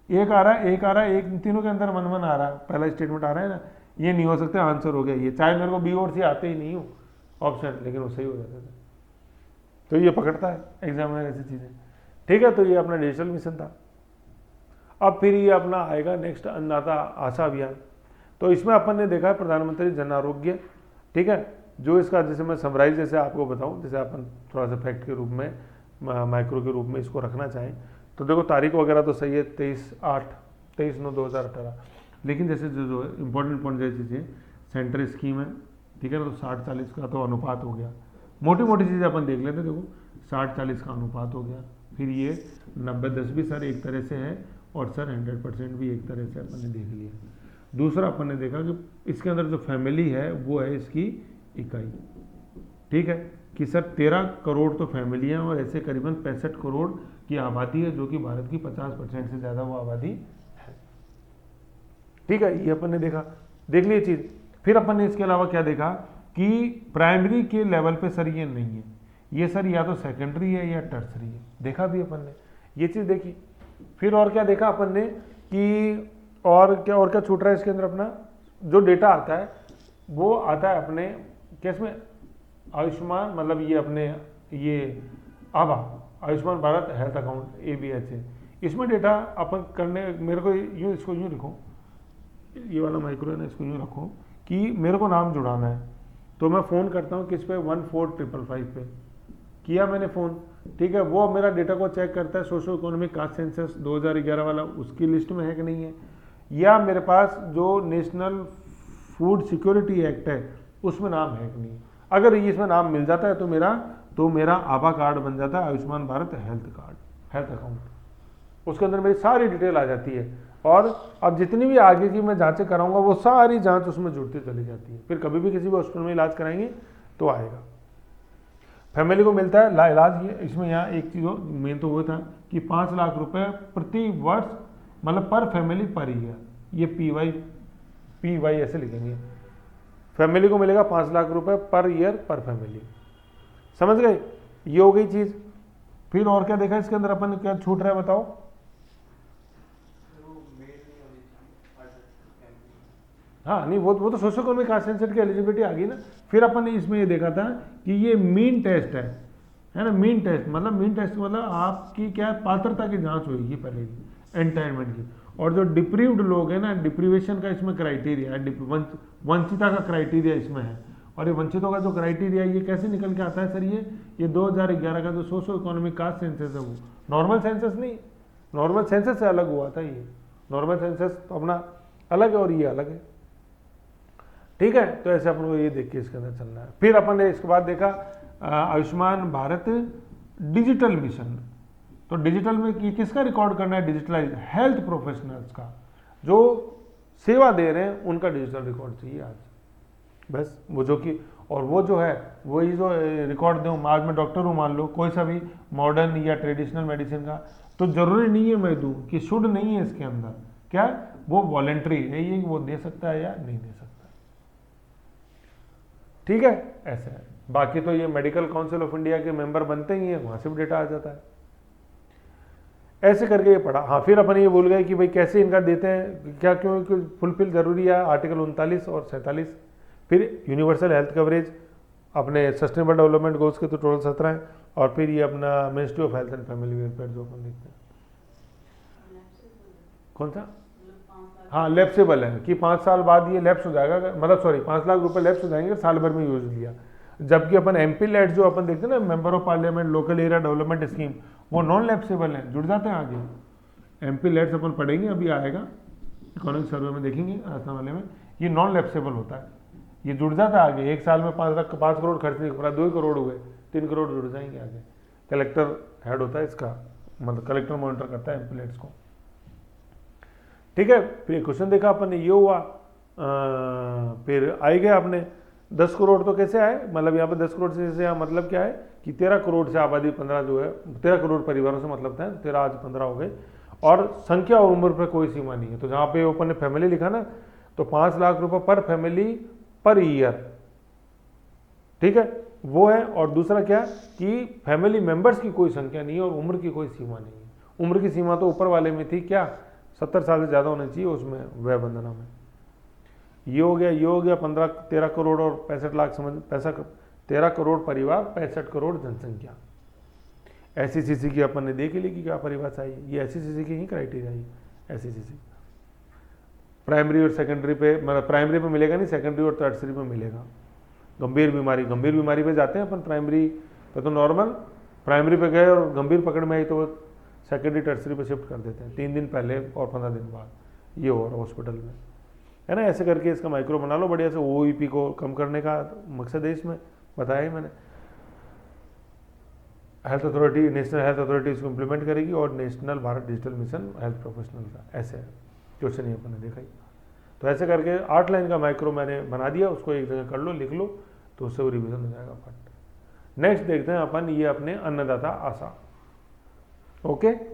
1 आ रहा है, 1 आ रहा है, 1 तीनों के अंदर 1 आ रहा है, पहला स्टेटमेंट आ रहा है ना, ये नहीं हो सकता, आंसर हो गया ये, चाहे मेरे को B और C आते ही नहीं हो ऑप्शन, लेकिन वो सही हो जाता था। तो ये पकड़ता है एग्जामिनर ऐसी चीज़ें। ठीक है, तो ये अपना डिजिटल मिशन था। अब फिर ये अपना आएगा नेक्स्ट अन्नदाता आशा अभियान, तो इसमें अपन ने देखा है प्रधानमंत्री जन आरोग्य। ठीक है, जो इसका जैसे मैं समराइज जैसे आपको बताऊं, जैसे अपन थोड़ा सा फैक्ट के रूप में, माइक्रो के रूप में इसको रखना चाहें, तो देखो तारीख वगैरह तो सही है 23/9/2018, लेकिन जैसे जो इम्पोर्टेंट पॉइंट जैसी चीज़ें, सेंटर स्कीम है, ठीक है ना, तो 60-40 का तो अनुपात हो गया, मोटी मोटी चीज़ें अपन देख लेते, देखो 60-40 का अनुपात हो गया, फिर ये 90-10 भी सर एक तरह से है, और सर 100% भी एक तरह से अपन ने देख लिया। दूसरा अपन ने देखा कि इसके अंदर जो फैमिली है वो है इसकी इकाई, ठीक है, कि सर 13 करोड़ तो फैमिलियाँ और ऐसे करीबन 65 करोड़ की आबादी है, जो कि भारत की 50% से ज़्यादा वो आबादी है। ठीक है, ये अपन ने देखा, देख ली चीज़। फिर अपन ने इसके अलावा क्या देखा कि प्राइमरी के लेवल पे सर ये नहीं है, ये सर या तो सेकेंडरी है या टर्सरी है, देखा भी अपन ने, ये चीज़ देखी। फिर और क्या देखा अपन ने कि और क्या छूट रहा है इसके अंदर, अपना जो डेटा आता है वो आता है अपने केस में आयुष्मान, मतलब ये अपने ये आभा Ayushman Bharat health account ABHA, इसमें डेटा अपन करने, मेरे को यूँ इसको यूँ लिखो, ये वाला माइक्रो है ना, इसको यूँ रखो कि मेरे को नाम जुड़ाना है, तो मैं फ़ोन करता हूँ किस पे 14555 पे, किया मैंने फ़ोन, ठीक है, वो मेरा डेटा को चेक करता है सोशो इकोनॉमिक कास्ट सेंसस 2011 वाला उसकी लिस्ट में है कि नहीं है, या मेरे पास जो नेशनल फूड सिक्योरिटी एक्ट है उसमें नाम है कि नहीं। अगर इसमें नाम मिल जाता है तो मेरा आभा कार्ड बन जाता है Ayushman Bharat health card, health account, उसके अंदर मेरी सारी डिटेल आ जाती है। और अब जितनी भी आगे की मैं जांचें कराऊंगा वो सारी जांच उसमें जुड़ती चली जाती है, फिर कभी भी किसी भी हॉस्पिटल में इलाज कराएंगे तो आएगा। फैमिली को मिलता है इलाज, ये इसमें यहाँ एक चीज़ मेन तो वो था कि 5 लाख रुपए प्रति वर्ष, मतलब पर फैमिली पर ईयर, ये PY ऐसे लिखेंगे, फैमिली को मिलेगा 5 लाख रुपए पर ईयर पर फैमिली, समझ गए, ये हो गई चीज़। फिर और क्या देखा इसके अंदर अपन ने, क्या छूट रहा है बताओ। हाँ नहीं, वो तो सोशो इकोनॉमिक कास्ट सेंसस की एलिजिबिलिटी आ गई ना। फिर अपन ने इसमें ये देखा था कि ये मीन टेस्ट है ना, मीन टेस्ट मतलब आपकी क्या पात्रता की जांच होगी पहले की एंटाइटलमेंट की, और जो डिप्रीव्ड लोग हैं ना, डिप्रीवेशन का इसमें क्राइटेरिया है, वंचिता का क्राइटेरिया इसमें है, और ये वंचितों का जो क्राइटेरिया ये कैसे निकल के आता है सर, ये 2011 का जो सोशो इकोनॉमिक कास्ट सेंसस है, वो नॉर्मल सेंसस नहीं, नॉर्मल सेंसस से अलग हुआ था, ये नॉर्मल सेंसस तो अपना अलग है और ये अलग है, ठीक है। तो ऐसे अपन को ये देख के इसके अंदर चलना है। फिर अपन ने इसके बाद देखा आयुष्मान भारत डिजिटल मिशन, तो डिजिटल में किसका रिकॉर्ड करना है, डिजिटलाइज हेल्थ प्रोफेशनल्स का, जो सेवा दे रहे हैं उनका डिजिटल रिकॉर्ड चाहिए आज, बस वो जो कि, और वो जो है वही जो रिकॉर्ड दूँ, आज मैं डॉक्टर हूँ मान लो, कोई सा भी मॉडर्न या ट्रेडिशनल मेडिसिन का, तो जरूरी नहीं है मैं दूँ, कि शुड नहीं है इसके अंदर, क्या वो वॉलेंट्री है, ये वो दे सकता है या नहीं दे सकता, ठीक है, ऐसे है। बाकी तो ये मेडिकल काउंसिल ऑफ इंडिया के मेंबर बनते ही हैं, वहां से भी डेटा आ जाता है, ऐसे करके ये पढ़ा। हाँ, फिर अपन ये भूल गए कि भाई कैसे इनका देते हैं, क्या क्यों फुलफिल जरूरी है आर्टिकल 39 और 47। फिर यूनिवर्सल हेल्थ कवरेज अपने सस्टेनेबल डेवलपमेंट गोल्स के तो टोटल 17 हैं, और फिर ये अपना ministry of health and family welfare जो अपन देखते हैं, कौन सा, हाँ लैप्सेबल है कि 5 साल बाद ये लैप्स हो जाएगा, मतलब सॉरी 5 लाख रुपए लैप्स हो जाएंगे साल भर में यूज लिया। जबकि अपन MP लेट जो अपन देखते हैं ना, member of parliament local area development scheme, वो नॉन लैप्सेबल है, जुड़ जाते हैं आगे। MP लेट्स अपन पढ़ेंगे, अभी आएगा इकोनॉमिक सर्वे में देखेंगे आसाम वाले में, ये नॉन लैप्सेबल होता है, ये जुड़ जाता है आगे। एक साल में 5 करोड़ खर्च नहीं पड़ा, 2 करोड़ हुए, 3 करोड़ जुड़ जाएंगे आगे। कलेक्टर हेड होता है इसका, मतलब कलेक्टर मॉनिटर करता है MP लेट्स को, ठीक है। फिर क्वेश्चन देखा अपन ने, ये हुआ, फिर आई गए आपने 10 करोड़ तो कैसे आए, मतलब यहाँ पे 10 करोड़ से यहाँ मतलब क्या है कि 13 करोड़ से आबादी 15 जो है 13 करोड़ परिवारों से मतलब था, 13 आज 15 हो गए, और संख्या और उम्र पर कोई सीमा नहीं है। तो जहाँ पे अपन ने फैमिली लिखा ना, तो 5 लाख रुपए पर फैमिली पर ईयर, ठीक है, वो है। और दूसरा क्या कि फैमिली मेंबर्स की कोई संख्या नहीं है और उम्र की कोई सीमा नहीं है। उम्र की सीमा तो ऊपर वाले में थी, क्या 70 साल से ज़्यादा होना चाहिए उसमें, वय बंधना में। ये हो गया 13 करोड़ और 65 लाख, समझ 13 करोड़ परिवार, 65 करोड़ जनसंख्या। SECC की अपन ने देख ली कि क्या परिभाषा है, ये SECC की ही क्राइटेरिया है SECC। प्राइमरी और सेकेंडरी पे, मतलब प्राइमरी पे मिलेगा नहीं, सेकेंडरी और टर्सरी पे मिलेगा। गंभीर बीमारी पे जाते हैं अपन, प्राइमरी पे तो नॉर्मल, प्राइमरी पे गए और गंभीर पकड़ में आई तो सेकेंडरी टर्सरी पे शिफ्ट कर देते हैं 3 दिन पहले और 15 दिन बाद, ये हो रहा हॉस्पिटल में, है ना। ऐसे करके इसका माइक्रो बना लो बढ़िया से। OEP को कम करने का मकसद है इसमें, बताया ही मैंने। Health authority, national health authority इसको इम्प्लीमेंट करेगी, और national Bharat digital mission health professional का, ऐसे है क्वेश्चन ये अपन ने देखा ही। तो ऐसे करके 8 लाइन का माइक्रो मैंने बना दिया, उसको एक जगह कर लो, लिख लो, तो उससे वो रिविजन हो जाएगा फट। नेक्स्ट देखते हैं अपन ये अपने अन्नदाता आशा। ओके।